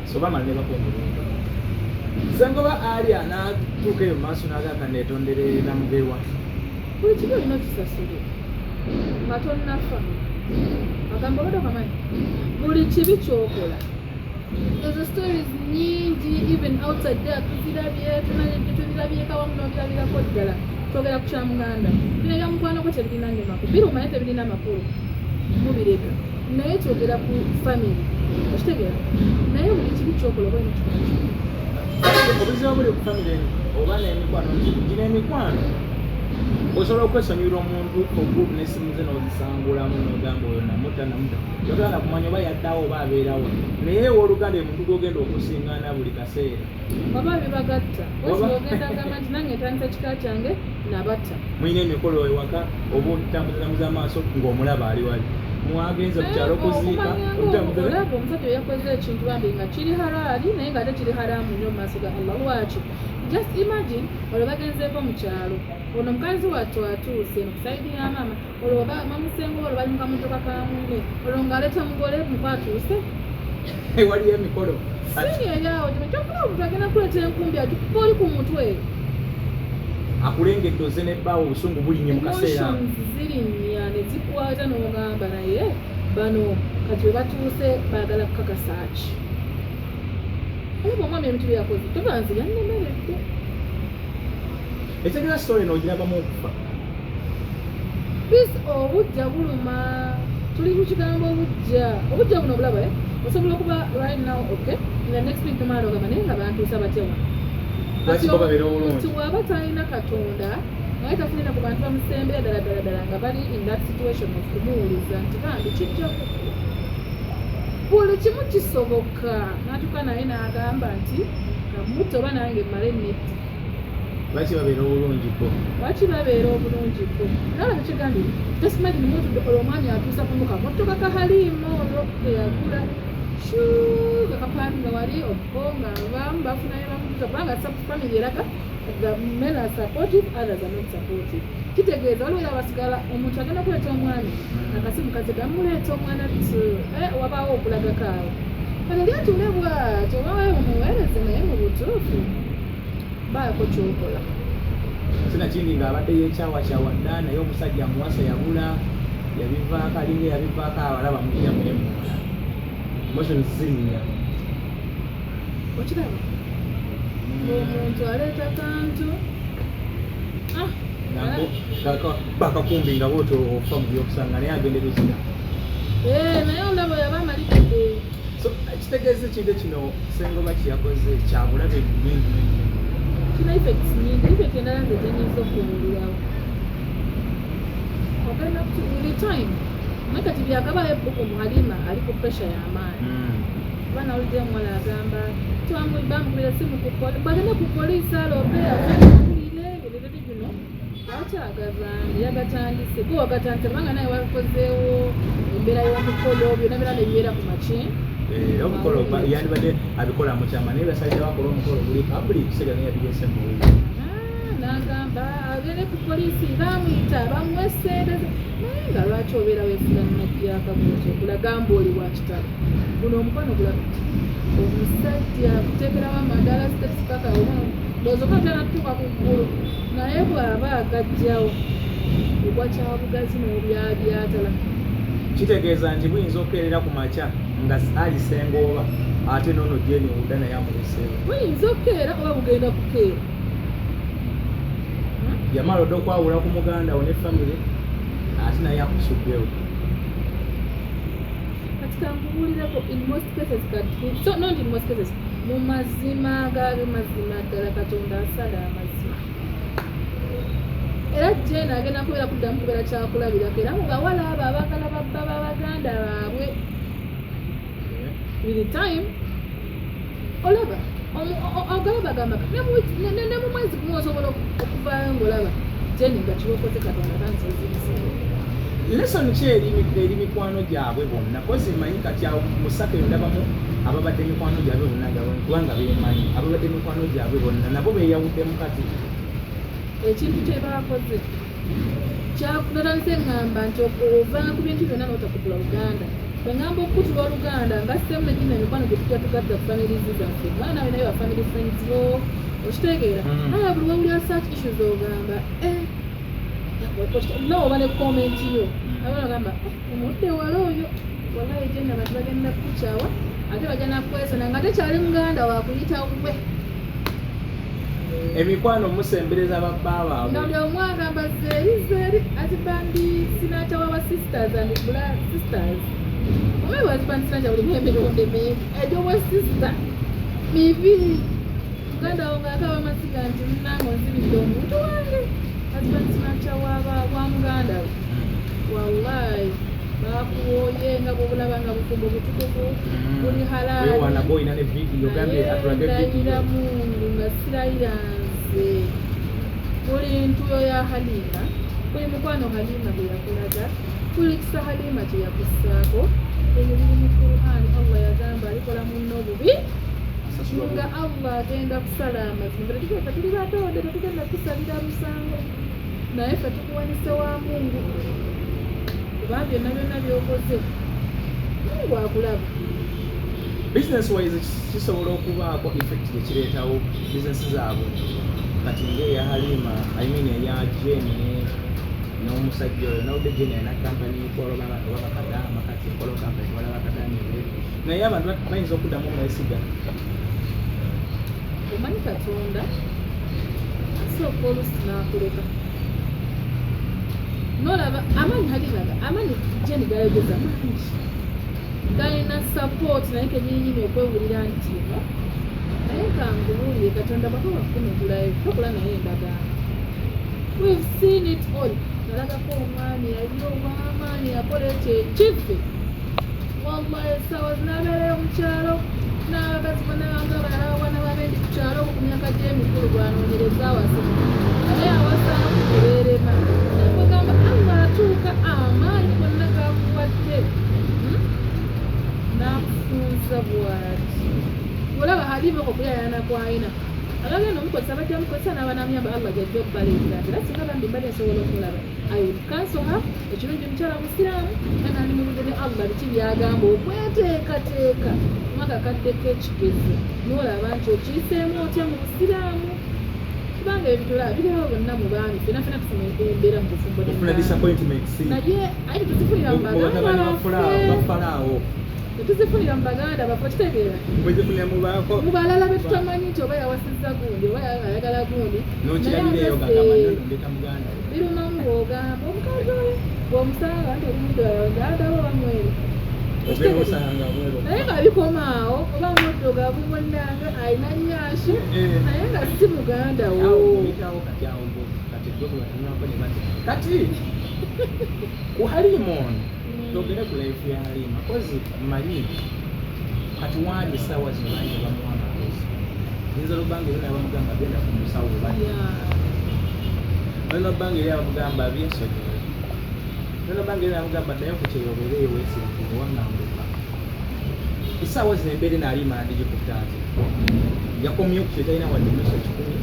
so bamala ne bakomulunga Sengoba Ali n'atuuka eyo mu maaso n'agaaka neetonderere namugerwa buli kibi olina okisasule nga tonnafa agamba obadde okamanyi buli kibi kyokola ezo stories nyingi even outside there tuzirabye tubirabyekawamu n'obirabirako ddala twogera ku kyamuganda bino ebyamukwanako tebirina nge makulu biruma naye tebirina makulu mubireka naye kyogera ku family okitegeera naye buli kibi kyokola oba inakikola obuzibu buli ku famire oba n'emikwano gino emikwano osobola okwesonyiwira omuntu ogubu n'essimu ze n'ozisangulamu n'ogamba oyo namuta yogenda kumanya oba yaddawo oba abeerawo naye wooluganda omuntu gwogenda okusiŋŋaana buli kaseera oba bibagatta ogenda agamba nti nange ntandisa kika kyange nabatta mulina emikolo ewaka oba otambuzamuza amaaso ng'omulaba ali wali mwagenze ku kyalo kuziika olaba omusajja yakoze ekintu bambi nga kiri halaali naye nga ate kiri haraamu nnyo mu maaso ga Allah lwaki just imagine olwo bagenzeeko mu kyalo ono mukazi wattu atuuse nokusaidi ya maama olwo mamusenga olwo bali mukamotoka ka munne olwo ng'aleeta mugole mukwatuuse waliyo emikolo sini eryawo kyokula omuntu agenda kuleeta enkumbi agikuba oli ku mutwe akulengedde oze nebbaawo obusungu bulinye mu kaseera zirinnya ne zikwata n'ogamba naye bano kati we batuuse baagala kukakasa ki olaba omwami ebintu byeyakoze tobanze yannemeredde etegera story n'ogirabamu okufa bis obujja buluma tuli ku kigambo obujja buno obulaba osobola okuba right now okay nga next week tomorrow ogamba naye nga bantuusa batyawa kati waba talina katonda naye tafunira ku bantu bamusembera ddala nga bali in that situation of kumuwuliza nti bambi kijja buli kimu kisoboka natuka naye n'agamba nti kamuto oba nange mmale netti lwaki babeera obulungiko nala tekigambye tesimagi nimutudde olwo omwami atuusa kumuka motoka kahalimu olwo eyagula kakapaakinga wali obo nga abamu bafunayo bamutuza kubanga family eraga the men are supportive, others are not supportive. Kitegeeza waliwo era basigala omuntu agenda kuleeta omwami akasimu kaze gamuleeta omwana wabaawo okulaga kaawe kale lyatule bwatyo obawewe mumuweereze naye mu butuufu baako kyokola sina kindi ng'abadde yekyawakyawa dda naye omusajja amuwasa yabula yabivaako alinga yabivaako abalaba mujja munemuwala emotions zirinya okiraba omuntu aleeta kantu bakakumbi nga bwotyo ofa mu byokusanga naye agende bikira naye olaba yaba amalikidde so kitegeeza ekintu kino sengoba kyeyakoze kyabulabe bingi kina effects nyingi effect endala nze tenyinza okuwulirawo ogenda buli time naye kati byakabayo ebbuku muhalima ali ku pressure y'amaanyi kuba nawulidde omuwala agamba bamukubira simu bagenda ku poliisi alope aulire ebirere bino lwakyagazange yagatandise go wagatandise kubanga naye wakozeewo embeera y'omukolo byonna birala ebibeera ku maki omukolo yandibadde abikola mu kyama naye basalire bakola omukolo guli public kiseera naye yabigese mu n'agamba agende ku poliisi bamuyita bamuwa sente naye nga lwaki obeera weefuna najjakabuuti okulagamba oli wa kitalo guno omukono gulaga omusajja kuteekerawo amadala sitesikaka ndowooza tanatuuka ku ggulu naye bw'aba agajjawo ogwa kyabugazi n'obyabyatala kitegeeza nti buyinza okukeerera ku makya nga alisengooba ate noono jeni owudda naye amuleseewo buyinza okukeera oba bugenda kukeera yamala odde okwawula ku mugandawo ne famire ate naye akusuddewo kati kankubuulirako in most cases so not in most cases mu mazima gaali mazima ddala katonda asala amazima era jena agenda kubeera kuddamu kubeera kyakulabirako era mu bawala abo abaagala babba babaganda baabwe with time olaba ogala bagamba ne mu mwezi gumu osobola okuvaayo ngaolaba jeni nga kibokoze katonda kanzizibiseo lesson ki eri mikwano gyabwe bonna kozi manyi kati awo musaka ndabamu ababadde mikwano gyabwe bonna kubanga bemanyi ababadde mikwano gyabwe bonna nabo beyawuddemu kati ekintu kyebakoze kyakunatanise ngamba nti ovanga ku bintu byonna n'otakutula Uganda bwengamba okukutula Oluganda nga semu negina emikwano gye tujja tugadda ku families zaffe kubanga nawe naye wa family friends bo okitegeera naye buli wawulira search issues ogamba nawe oba ne komenti yo abana gamba omudde wala oyo wallahi jena abantu bagenda kukukyawa ate bajja nakwesona nga tekyali Muganda wakuyitawwe emikwano musembereza babbaabwe nga buli omu agamba zeeri azibandi sinatawa wa sisters and blood sisters omewe azibandi sinata buli mwemironde mingi ejowa sister mibiri Muganda wo ngaakaba masiga nti munange onzibidde omuntu wange azibandi sinata wa Muganda wallahi bakuwoye nga bwobulaba nga bufumbo butukuvu buli halaalindayira mungu nga sirayira nze buli ntuyo ya Halima buli mukwano Halima bwe yakulaga buli kisa Halima kye yakussaako ebyo biri mu Qur'ani Allah yagamba alikola munno obubi nga Allah agenda kusala amazima tetukweka tuli batode tetugenda kusalira musango naye fe tukuwanise wa mungu kuba byonna byonna byokoze mungu akulaba business wise kisobola okubaako effect ekireetawo business zaabwe kati ngaeya Halima eya Jeni n'omusajja oyo nawudde Jeni alina kampani kolobakadama kati ekolo kampani walabakadami naye abantu bayinza okuddamu omwesiga omanyi Katonda asooka olusi n'akuleka nolaba amaanyi Halimaga amaanyi Jeni gayogeza mangi galina support naye kenyininyini okwewulira nti no naye kangubuulire Katonda baka wakunugulayo tokola naye endagaano we've seen it all nalagako omwami yali ow'amaanyi yakola ekyo ekivve wallahi essaawa zinabeerayo mu kyalo n'abakazi bonna banga balabana babendi ku kyalo ku myaka gy'emikulu gwanoonyereza awasi naye awasaana kukubeerema namugamba Allah atuuka amaanyi gonna gakuwadde n'akufunza bw'ati olaba Halima okuyayana kwayina agagenda omukozesa bajja mukozesa n'abanamyamba Allah gyajja okubaleetera era singa bambi mbali asobola okulaba ayukansoha ekirungi mukyala musiraamu era ali mu budde Allah biki byagamba okweteekateeka mwaka kaddeko ekigezo n'olaba nti okiyiseemu otya mu busiraamu kubanga ebitula biriwo bonna mu baami fena tusoma embeera mu bufumbo naye aye tetuzifunira mu baganda tetuzifunira mu baganda baffe kitegeera mu balala be tutamanyi nti oba yawasizza gundi oba ayagala gundi birumamu bw'ogamba omukazi oyo bw'omusanga nti olumudde adawo bamwere naye nga bikomaawo oba muddugavu bonnanga alina nyashi naye nga si muganda wo kati ku Halima ono togere ku life ya Halima kozi mmanyi kati wali essaawa zino naye bamuwa amagezi yinza lubanga era abamugamba genda ku musawo bano banga era abamugamba byensonyiwe bano banga era abamugamba naye ku kyeyobereyo weesinzire wangambuka essaawa zino embeere n'Halima ndigikutaate yakomye ku kyetalina wadde miso kikumi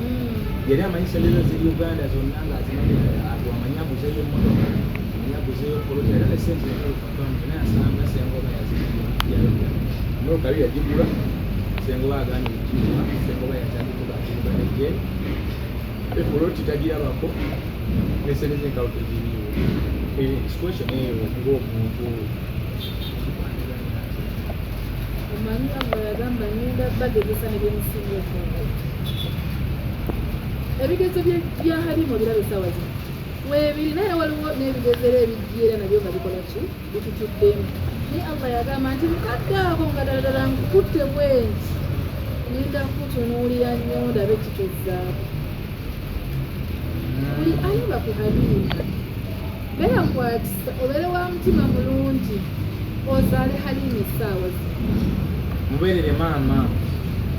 yali amanyi sendeza ziri Uganda zonna ng'azimanyi amanyi aguzeeyo emmotoka amanyi aguzeeyo poloti era ne sente zekalukatonze naye asanga Sengoba yazigula motoka yagigula Sengoba agambye ekigula Sengoba yatandika agigula nejje poloti tagirabako ne sente zekaluka ziriwo situation eyo ng'omuntu omanyi abo yagamba ngenda bagezesa ne byemusinga okunda ebigezo bya Halima biraba essaawa zino weebiri naye waliwo n'ebigezo era ebijjiera nabyo nga bikola ki bitutuddemu naye Allah yagamba nti mukadde ako nga ddala nkukutte bwenti ngenda kutunuulira nnyo ndabe kituzzaaku buli ayimba ku Halima beera kwatisa obeere wa mutima mulungi ozaale Halima essaawa zino mubeerere maama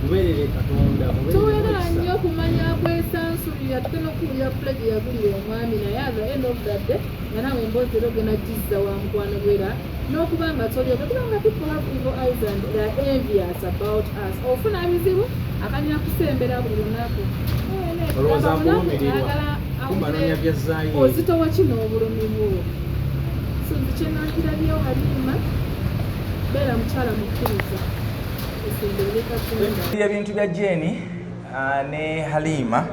mubeerere Katonda tuweera nnyo okumanya kwesansulira tukena okuwulira pulege yagulira omwami naye at the end of the day nga naawe emboozi era ogenda gizza wa mukwano gwera n'okuba nga tolyoka kubanga people have evil eyes and they are envious about us ofuna bizibu akanyira kusembera buli lunaku olowooza akulumirirwa kumba noonya byazzaayo ozitowa kino obulumi bwo so nze kyenakirabyewo Halima beera mukyala mukkiriza ebintu bya Jeni ne Halima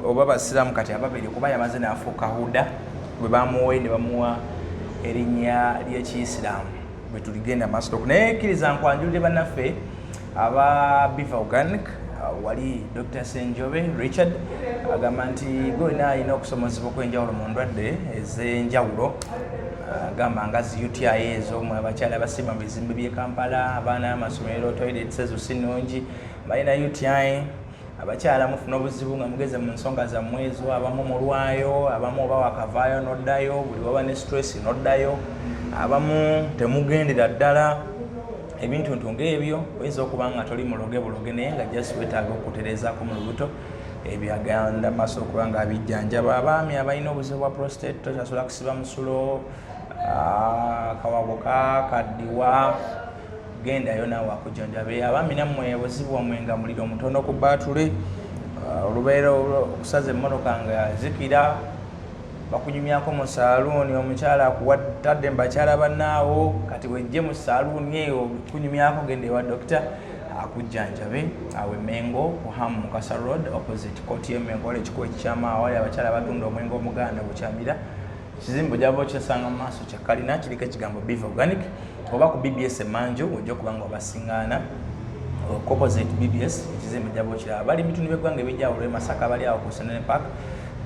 oba basiramu kati ababiri kuba yamaze n'afuuka Huda bwe bamuwe ne bamuwa erinnya ly'Ekiyisiraamu bwe tuligenda maaso naye kkiriza nkwanjulire bannaffe aba Biva Organic wali Dr. Senjobe Richard agamba nti golina alina okusomozebwa okw'enjawulo mu ndwadde ez'enjawulo agamba nga zi UTI ez'omwe abakyala abasimba mu bizimbe by'e Kampala abaana amasomero toilets ezo si nnungi balina UTI abakyala mufuna obuzibu nga mugeze mu nsonga zammwe ezo abamu mulwayo abamu oba wakavaayo n'oddayo buli waba ne stress n'oddayo abamu temugendera ddala ebintu ng'ebyo oyinza okuba nga toli muloge buloge naye nga just wetaaga okutereezaako mu lubuto ebyaganda maaso okuba nga abijjanjaba abaami abalina obuzibu bwa prostate tokyasobola kusiba musulo kawabuka kaddiwa gendayo naawe akujjanjabe abaami nammwe buzibu bwammwe nga muliro mutono ku baatule olubeera okusaza emmotoka nga zikira bakunyumyako mu saaluuni omukyala akuwatadde mubakyala bannaawo kati wejje mu saaluuni eyo kunyumyako genda ewa dokita akujjanjabe awe Mengo kuhamu Mukasa Road opposite court y'Emengo wali ekikubo ekikyama awali abakyala abatunda omwenge omuganda bukyamira kizimbo gyaba okisanga mu maaso kya kalina kiriko ekigambo Biva Organic oba ku BBS Emanju ojja okuba nga obasiŋŋaana opposite BBS ekizimbo gyaba okiraba bali bitundu by'eggwanga ebijjawulo Masaka bali awo ku Senene Park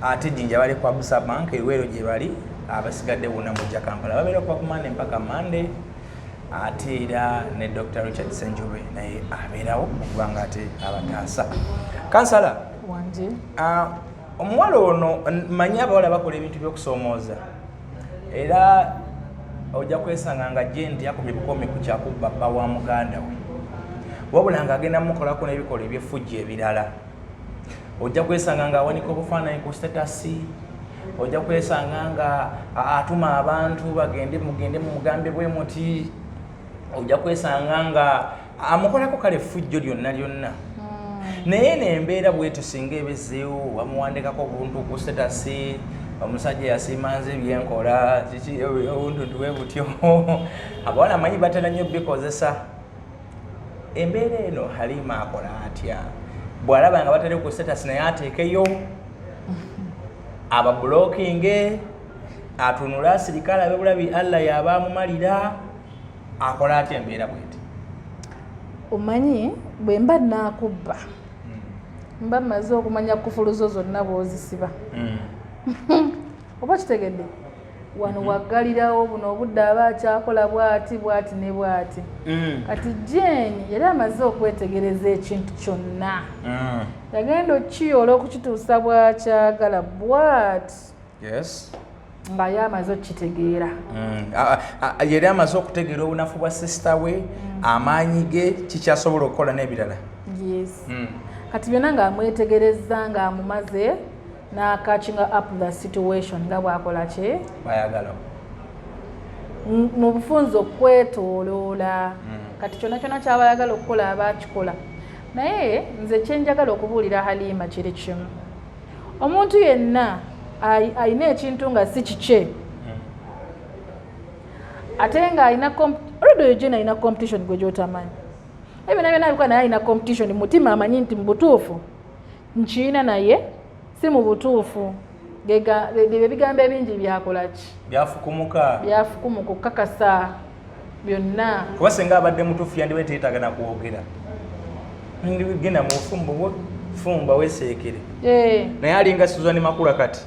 ate Jinja bali ku Abusa Bank Eruwero gye bali abasigadde bonna mujja Kampala babeera okuva ku Monday mpaka Monday ate era ne Dr. Richard Senjobe naye abeerawo okuba nga ate abataasa kansala wanje omuwala ono manyi abawala bakola ebintu by'okusoomooza era ojja kwesanga nga jenti yakubye bukomi ku kyakubba bba wa muganda we wabula nga agenda mukolako n'ebikola ebyeffujja ebirala ojja kwesanga nga awanika obufaananyi ku statasi ojja kwesanga nga atuma abantu mugende mumugambe bwe muti ojja kwesanga nga amukolako kale effujjo lyonna naye nembeera bwetu singa ebezeewo wamuwandikako obuntu ku statasi omusajja yasimanze ebyenkola kiki obuntu bwe butyo abawala amanyi batera nnyo bikozesa embeera eno Halima akola atya bw'alaba nga batali ku status naye ateekeyo ababulokinge atunula asirikale abe bulabi Allah yaba amumalira akola atya embeera bweti omanyi bwe mba nakubba mba maze okumanya kufuluzo zonna bwozisiba oba kitegedde wano waggalirawo buno obudde aba akyakola bwati ne bwati kati Jane yali amaze okwetegereza ekintu kyonna yagenda okiyoola okukituusa bwakyagala bwati nga ye amaze okukitegeera yali amaze okutegeera obunafu bwa sisita we amaanyi ge kikyasobola okukola n'ebirala kati byonna ng'amwetegereza ng'amumaze catching up the situation nga bwakola ki bayagala mu bufunzo okwetooloola kati kyonna kyabayagala okukola abakikola naye nze kyenjagala okubuulira Halima kiri kimu omuntu yenna alina ekintu nga si kikye ate nga alina oludde alina competition gwe gyotamanyi ebyo byonna bikuba naye alina competition mutima amanyi nti mu butuufu nkiina naye si mu butuufu ebigambo ebingi byakolaki byafukumuka okukakasa byonna kuba singa abadde mutuufu yandiwe teetaaga nakwogera genda mu fumba weseekere naye alinga Suzan Makula kati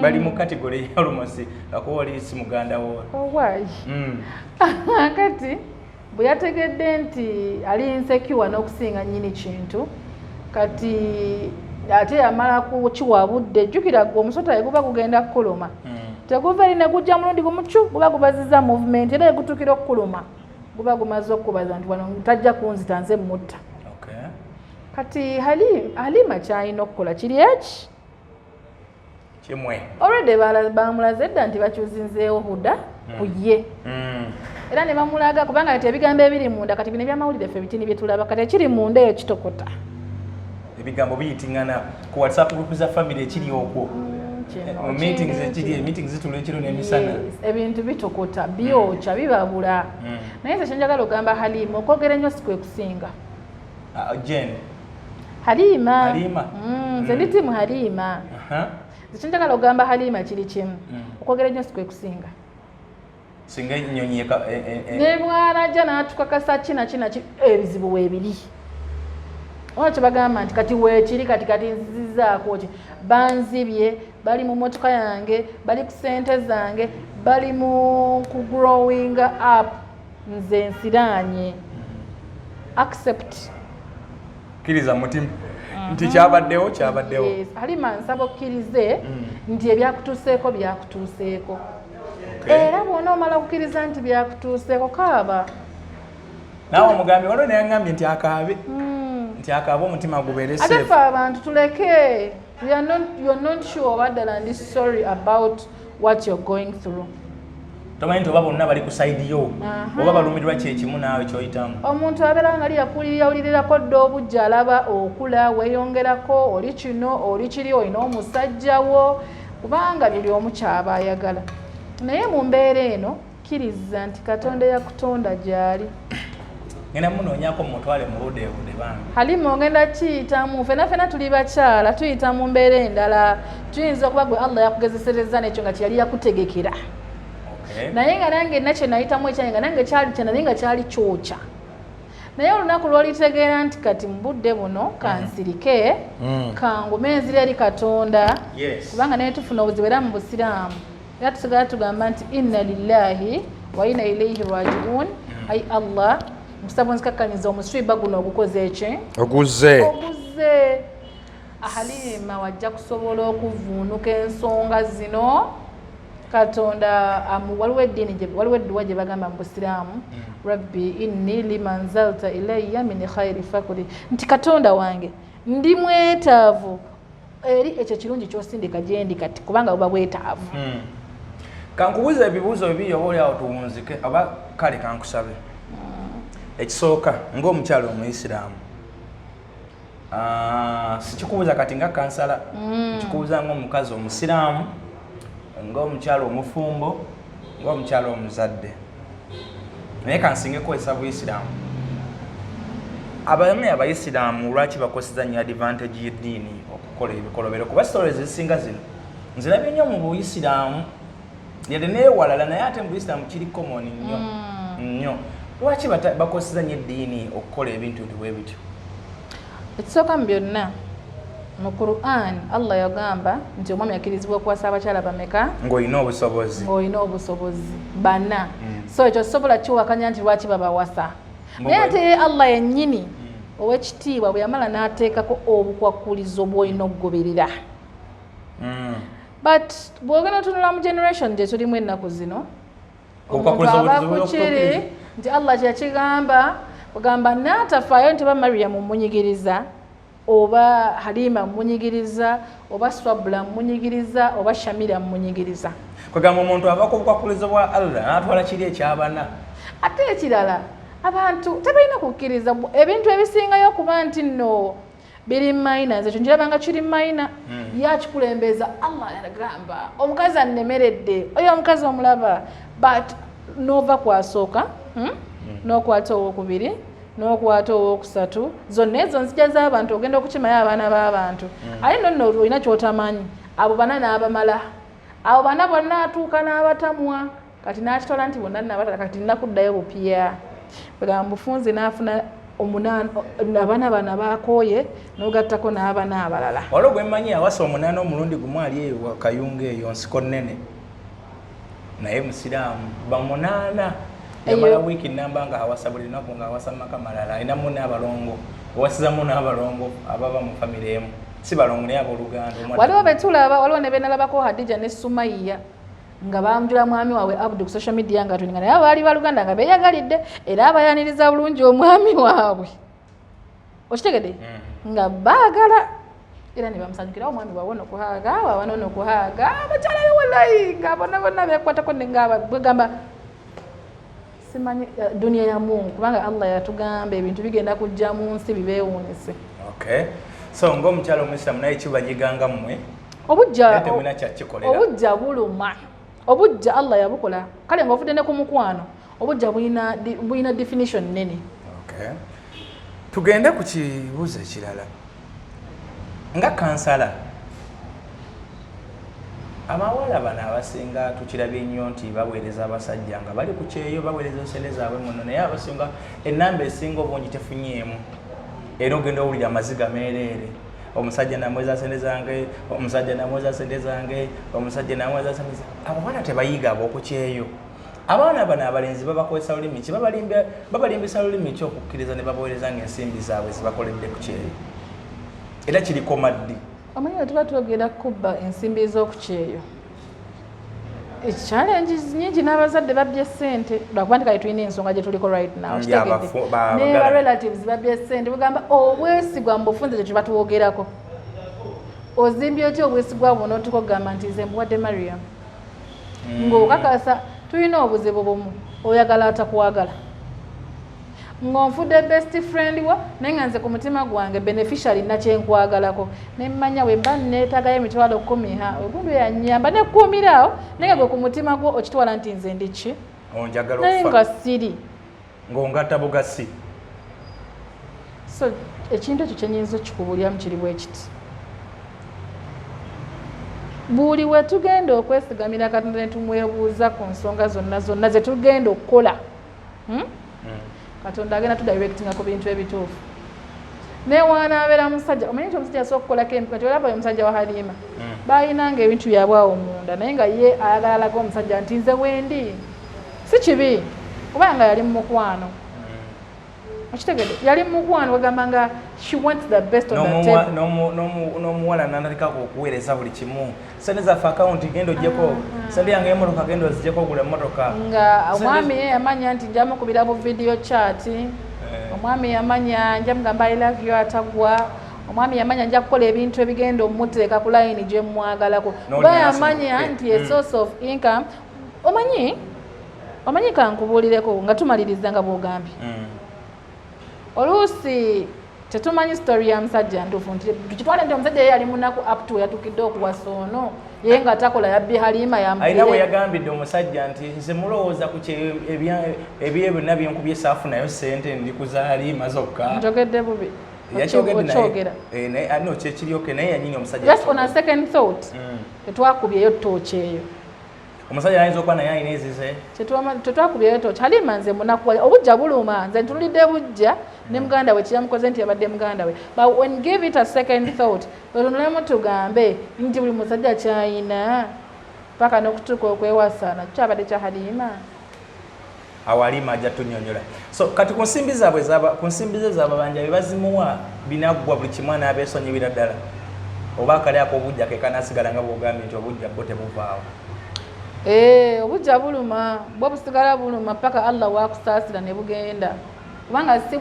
bali mu kategori ya lumosi akowali si Mugandawe kati bwe yategedde nti ali insecure n'okusinga nnyini kintu kati ate yamala kukiwa budde jjukira omusota guba gugenda kukuluma teguva line gujja mulundi gumucu guba gubaziza movement era egutukira okukuluma guba gumaze okubaza nti wano tajja kunzita nze mutta kati Halima kyalina okukola kiri eki kimwe already bamulaze dda nti bakyuzinzeewo huda ku ye era ne bamulaga kubanga kati ebigambo ebiri munda kati bino ebyamawulire ffe bitini bye tulaba kati ekiri munda eyo kitokota ebigambo biyitingana ku WhatsApp group za family ekiri okwo meetings zitula ekiro n'emisana ebintu bitokota byokya bibabula naye nze kyenjagala ogamba Halima okwogera ennyo si kwe kusinga Jane Halima nze ndi timu Halima nze kyenjagala ogamba Halima kiri kimu okwogera ennyo si kwe kusinga singa ennyonyi ne bw'anajja n'atukakasa kina ebizibu weebiri Ocho bagamba nti kati weekiri kati nzizaako ki banzibye bali mu motoka yange bali ku ssente zange bali mu ku growing up nze nsiraanye accept kiriza mutima nti kyabaddewo Halima nsaba okkirize nti ebyakutuuseeko byakutuuseeko era bw'ona omala okukkiriza nti byakutuuseeko kaaba naawe omugambi waliwo nayangambye nti akaabe akaba omutima gubeere safe. Ate ffe abantu tuleke, you're not sure waddala ndi sorry about what you're going through. Tomanyi nti oba bonna bali ku side yo oba balumirirwa kyekimu naawe kyoyitamu. Omuntu abeera nga yawulirirako dda obujja alaba okula weeyongerako oli kino oli kiri olina omusajja wo kubanga buli omu kyaba ayagala. Naye mu mbeera eno kkiriza nti Katonda yakutonda gy'ali. Ngenda munoonyako mutwale mu budeebude bange. Halima ogenda kiyitamu ffenna tuli bakyala tuyita mu mbeera endala tuyinza okuba gwe Allah yakugezesereza n'ekyo nga kyeyali yakutegekera. Naye nga nange nakye nayitamu ekyange nga nange kyali kyana naye nga kyali kyokya. Naye olunaku lw'olitegeera nti kati mu budde buno kansirike kangume enzira eri Katonda kubanga naye tufuna obuzibu era mu Busiraamu era tusigala tugamba nti inna lillahi wa inna ilaihi rajiun ai Allah musabo nzikakkanyiza omuswiba guno ogukoze eki oguze Halima wajja kusobola okuvuunuka ensonga zino Katonda waliwo edduwa gye bagamba mu Busiraamu rabbi inni liman zalta ilayya min khayri fakuli nti Katonda wange ndi mwetaavu eri ekyo kirungi ky'osindika gye ndi kati kubanga buba bwetaavu. Kankubuuza ebibuuzo bibiri oba oliawo tuwunzike oba kale kankusabe. Ekisooka ng'omukyalo omuyisiraamu sikikubuuza kati nga kansala nkikubuuza ng'omukazi omusiraamu ng'omukyalo omufumbo ng'omukyalo omuzadde naye kansingeko esa buyisiraamu. Abaami abayisiraamu lwaki bakoseza nnyo advantage y'eddiini okukola ebikolobero kuba stories ezisinga zino nzirabye nnyo mu buyisiraamu yadde neewalala naye ate mu buyisiraamu kiri common nnyo. Lwaki bakoseza nnyo eddiini okukola ebintu bwe bityo? Ekisooka mu byonna mu Quran Allah yagamba nti omwami akirizibwa okuwasa abakyala bameka ng'olina obusobozi bana. So ekyo sobola kiwakanya nti lwaki babawasa naye ate Allah yennyini ow'ekitiibwa bwe yamala n'ateekako obukwakulizo bw'olina okugoberera. But bw'ogenda otunula mu generation gye tulimu ennaku zino omuntu aba kukyere nti Allah kyekigamba ogamba n'atafaayo nti ba Maryam mmunyigiriza oba Halima mmunyigiriza oba Swabula mmunyigiriza oba Shamira mmunyigiriza. Kwegamba omuntu avaako obukwakulizo bwa Allah n'atwala kiri ekyabana. Ate ekirala abantu tebalina kukkiriza ebintu ebisingayo okuba nti nno biri minors ekyo njirabanga kiri minor yakikulembeza Allah yagamba omukazi annemeredde oyo omukazi omulaba but nova kwasooka n'okwata owokubiri n'okwata owokusatu zonna ezo nzija z'abantu ogenda okukimayo abaana b'abantu aye nno olina kyotamanyi abo bana n'abamala abo bana bonna atuuka n'abatamwa kati n'akitola nti bonna nabatala kati nnakuddayo bupya bagamba bufunzi n'afuna abaana bana bakooye n'ogattako n'abaana abalala. Waliwo gwe mmanyi awasa omunaana omulundi gumu ali eyo wakayunga eyo nsiko nnene naye musiraamu bamunaana yamala wiiki nnamba nga awasa buli lunaku nga awasa maka malala ayinamu n'abalongo owasizamu n'abalongo ababa mu famire emu si balongo naye abooluganda. Waliwo betulaba waliwo ne benalabako Hadija ne Sumaiya nga bamjula mwami waabwe Abdu ku social media nga tuninga naye baali baluganda nga beeyagalidde era abayaniriza bulungi omwami waabwe okitegedde nga baagala era ne bamusanyukira omwami waabwe nokuhaaga waabwe nokuhaaga abakyala be wallahi nga bonna beekwatako nengaba bwegamba simanyi dunia ya Mungu kubanga Allah yatugamba ebintu bigenda kujja mu nsi bibeewuunise. Okay, so ng'omukyalo omusiraamu naye kibanyiganga mmwe obujja buluma obujja Allah yabukola kale ng'ovudde ne ku mukwano obujja buyina definition nene. Okay, tugende ku kibuuzo ekirala nga kansala amawala bano abasinga tukirabye nnyo nti baweereza abasajja nga bali ku kyeyo baweereza ensele zaabwe muno naye abasinga ennamba esinga obungi tefunyeemu era ogenda owulira amaziga meereere omusajja namweza sente zange omusajja namweza sente zange omusajja namweza sente zange. Abawala tebayiga ab'okukyeyo abaana bano abalenzi babakozesa lulimi ki babalimbisa lulimi ki okukkiriza ne babaweereza ng'ensimbi zaabwe zibakoledde ku kyeyo era kiriko maddi. Amanyi tuba twogera kubba ensimbi z'okukyeyo challenges nyingi n'abazadde babbye ssente lwakuba nti kale tulina ensonga gye tuliko right now ne ba relatives babbye ssente bugamba obwesigwa mu bufunze kye tuba tuwogerako ozimbye otya obwesigwa buno tukogamba nti nze mbuwadde Mariam ng'okakasa tulina obuzibu bumu oyagala atakwagala ng'onfudde best friend wa naye nga nze ku mutima gwange beneficiary nakyenkwagalako nemmanya bwe mba neetagayo emitwalo 10 ogundu yanyamba nekkuumirawo naye gwe ku mutima gwo okitwala nti nze ndiki naye nga siri ng'ongatta bugasi. So ekintu ekyo kyenyinza okikubulyamu kiri bwe kiti buli we tugenda okwesigamira Katonda ne tumwebuuza ku nsonga zonna ze tugenda okukola Katonda agenda tudirectinga ku bintu ebituufu naye wanaabeera musajja omanyi nti omusajja asobola okukolako empikati olaba omusajja wa Halima baayinanga ebintu byabwe awo munda naye nga ye ayagala alaga omusajja nti nze wendi si kibi kubanga yali mu mukwano Okitegedde yali mukwano bagamba nga she wants the best on the table. N'omuwala n'atandikako okuweereza buli kimu. Sente zaffe akawunti genda ogyeko, sente yange y'emmotoka genda ozigyeko ogula emmotoka. Nga omwami ye yamanya nti nja mukubira bu video chat. Omwami yamanya nja mugamba I love you atagwa. Omwami yamanya nja kukola ebintu ebigenda omuteeka ku line gye mwagalako. Kuba yamanya nti a source of income. Omanyi kankubuulireko nga tumaliriza nga bw'ogambye. Oluusi tetumanyi story ya musajja ntuufu nti tukitwale nti omusajja ye yali munaku up to yatukidde okuwasa ono ye nga takola yabbi Halima yamubire. Ayina bwe yagambidde omusajja nti nze mulowooza ku ebye byonna byenkubye saafu nayo ssente ndi ku za Halima zokka. Njogedde bubi. Okyogedde naye no kyekiryoke naye yanyini omusajja. Just on a second thought. Tetwakubyeyo ttooki eyo. Omusajja ayinza okuba naye alina ezize. Tetwakubyeyo ttooki. Halima nze munakuwali obujja buluma nze ntunulidde bujja ne muganda we kyamukoze nti yabadde muganda we. But when give it a second thought, olunulemu tugambe nti buli musajja kyayina paka n'okutuuka okwewasana kyabadde kya Halima. Awalima ajja tunyonyola. So kati ku nsimbi ze z'ababanja bebazimuwa binaggwa buli kimu n'abeesonyiwira ddala. Oba akali ako obujja ke kanaasigala nga bw'ogambye nti obujja bwo tebuvaawo. Obujja buluma bwo busigala buluma paka Allah wakusaasira ne bugenda. Kubanga si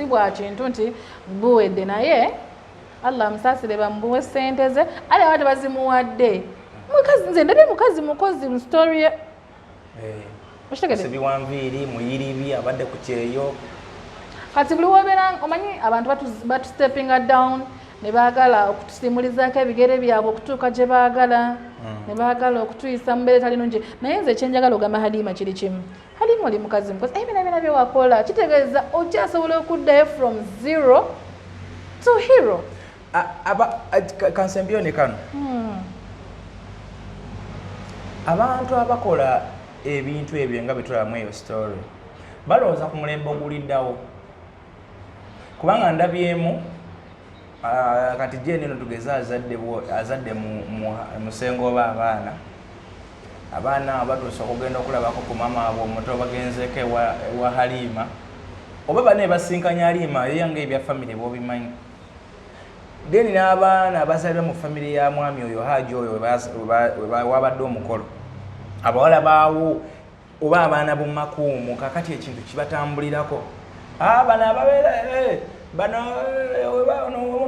bwa kintu nti buwedde naye Allah amusaasire bamuwe ssente ze ali abadde bazimuwadde. Mukazi nze ndabye mukazi mukozi mu story ye. Sibiwanviiri muyiribi abadde ku kyeyo. Kati buli wobeera omanyi abantu batu stepping down ne baagala okutusimulizaako ebigere byabwe okutuuka gye baagala ne baagala okutuyisa mu mbeera etali nnungi. Naye nze ekyenjagala ogamba Halima kiri kimu. Halima oli mukazi mukozi ebina bye wakola kitegeeza okyasobola okuddayo from zero to hero. Kansembyone kano abantu abakola ebintu ebyo nga betulamu eyo story balowooza ku mulembe oguliddawo kubanga ndabyemu kati jeni eno tugeze azadde musengo oba abaana batuusa okugenda okulabako ku mama abwe omuto bagenzeko ewa Halima oba bane basinkanya Halima yeyange ebya famire bwobimanyi deni n'abaana abazalibwa mu famire ya mwami oyo Haji oyo wabadde omukolo abawala baawo oba abaana b'omumakuumu kakati ekintu kibatambulirako bano ababeera bano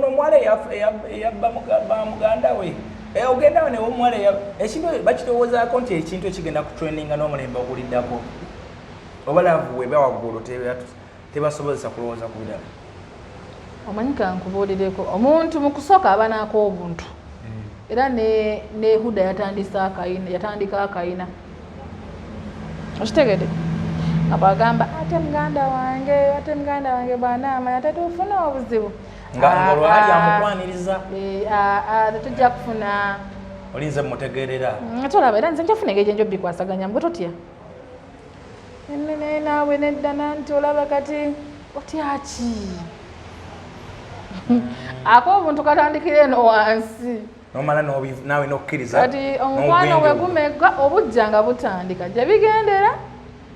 omuwala eyabba Mugandawe ogenda ne omuwala ekintu bakitowoozaako nti ekintu ekigenda kutraininga n'omulembe oguliddako oba laavu we bawaggulu tebasobozesa kulowooza ku birala. Omanyi kankubuulireko omuntu mu kusooka abanaako obuntu era ne Huda yatandika akayina okitegedde abagamba ate muganda wange bw'anaamanya tetufuna obuzibu nga olwali amukwaniriza tetujja kufuna olinze mutegeerera tolaba era nze njafuna engeri gyenjo bikwasaganya mbwe totya naye naawe neddana nti olaba kati otyaki ako obuntu katandikira eno wansi nomala naawe n'okkiriza kati omukwano bwe gumegga obujja nga butandika gye bigendera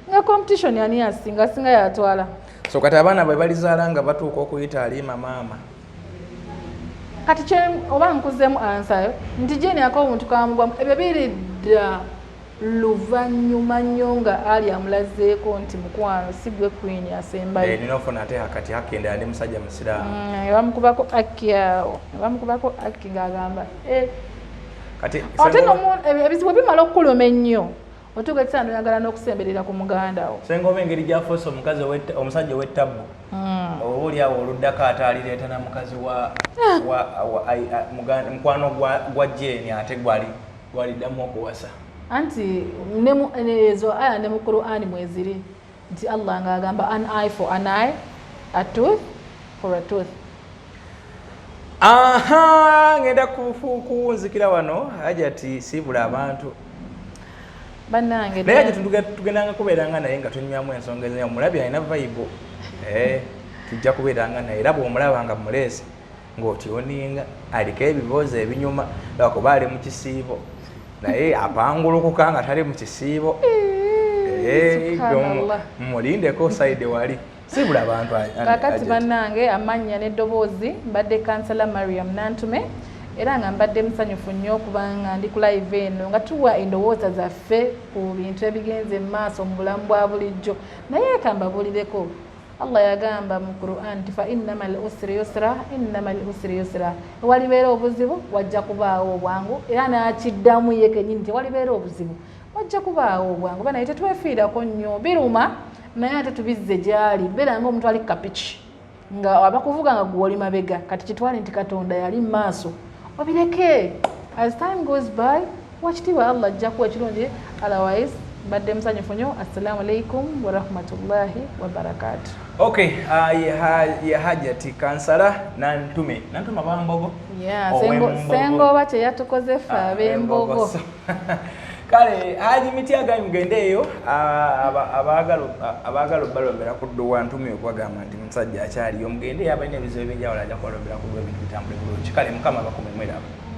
nga competition yani singa yatwala. So kati abaana bwe balizaala nga batuuka okuyita Halima maama kati kye oba nkuzzemu ansayo nti jeni ako omuntu kamugwamu ebyo biridda luvannyuma nnyo nga ali amulazeeko nti mukwano si gwe queen asembayo ninofuna ate akati hakendera ndi musajja musiraamu bamukubako aki ng'agamba kati ate ebizibu bimala okukuluma ennyo otuuka ekisano oyagala n'okusemberera ku mugandawo senga oba engeri gyafuusa omusajja ow'ettabu oba oli awo oluddako ate alireeta na mukazi mukwano gwa Jeni ate gwaliddamu okuwasa anti ezo aya ne mu Qur'ani mweziri nti Allah ng'agamba an eye for an eye, a tooth for a tooth. Ngenda kuwunzikira wano hajati sibula abantu bannange naye tugendanga kubeeranga naye nga tunywamu ensonga ezo omulabi alina vibe tujja kubeeranga naye era bw'omulaba nga muleese ng'otyoninga aliko ebibuuzo ebinyuma lwakuba ali mu kisiibo naye apangulukuka nga tali mu kisiibo mulindeko side wali sibula abantu kakati bannange amannya n'eddoboozi mbadde kansala Mariam Nantume era nga mbadde musanyufu nnyo kubanga ndi ku live eno nga tuwa endowooza zaffe ku bintu ebigenze mu maaso mu bulamu bwa bulijjo naye kambabulireko Allah yagamba mu Quran nti fa innamal usri yusra innamal usri yusra walibeera obuzibu wajja kubaawo obwangu era n'akiddamu ye kennyini nti walibeera obuzibu wajja kubaawo obwangu banaye tetwefiirako nnyo biruma naye ate tubizze gyali beera ng'omuntu ali kapiki nga abakuvuga nga gwoli mabega kati kitwale nti Katonda yali mu maaso obireke as time goes by wakitiibwa Allah ajja kuwa ekirungi otherwise badde musanyufu nnyo. Assalamu alaikum warahmatullahi wabarakatuh. Okay, ya hajati kansala Nantume abambogo sengo bache yatukoze ffe ab'embogo kale haji miti agayi mugendeeyo abaagala balombera ku dduwa Ntume okwagamba nti musajja akyaliyo mugendeeyo abalina ebizibu ebyenjawulo ajja kubalombera ku dduwa ebintu bitambule bulungi kale mukama bakumemwera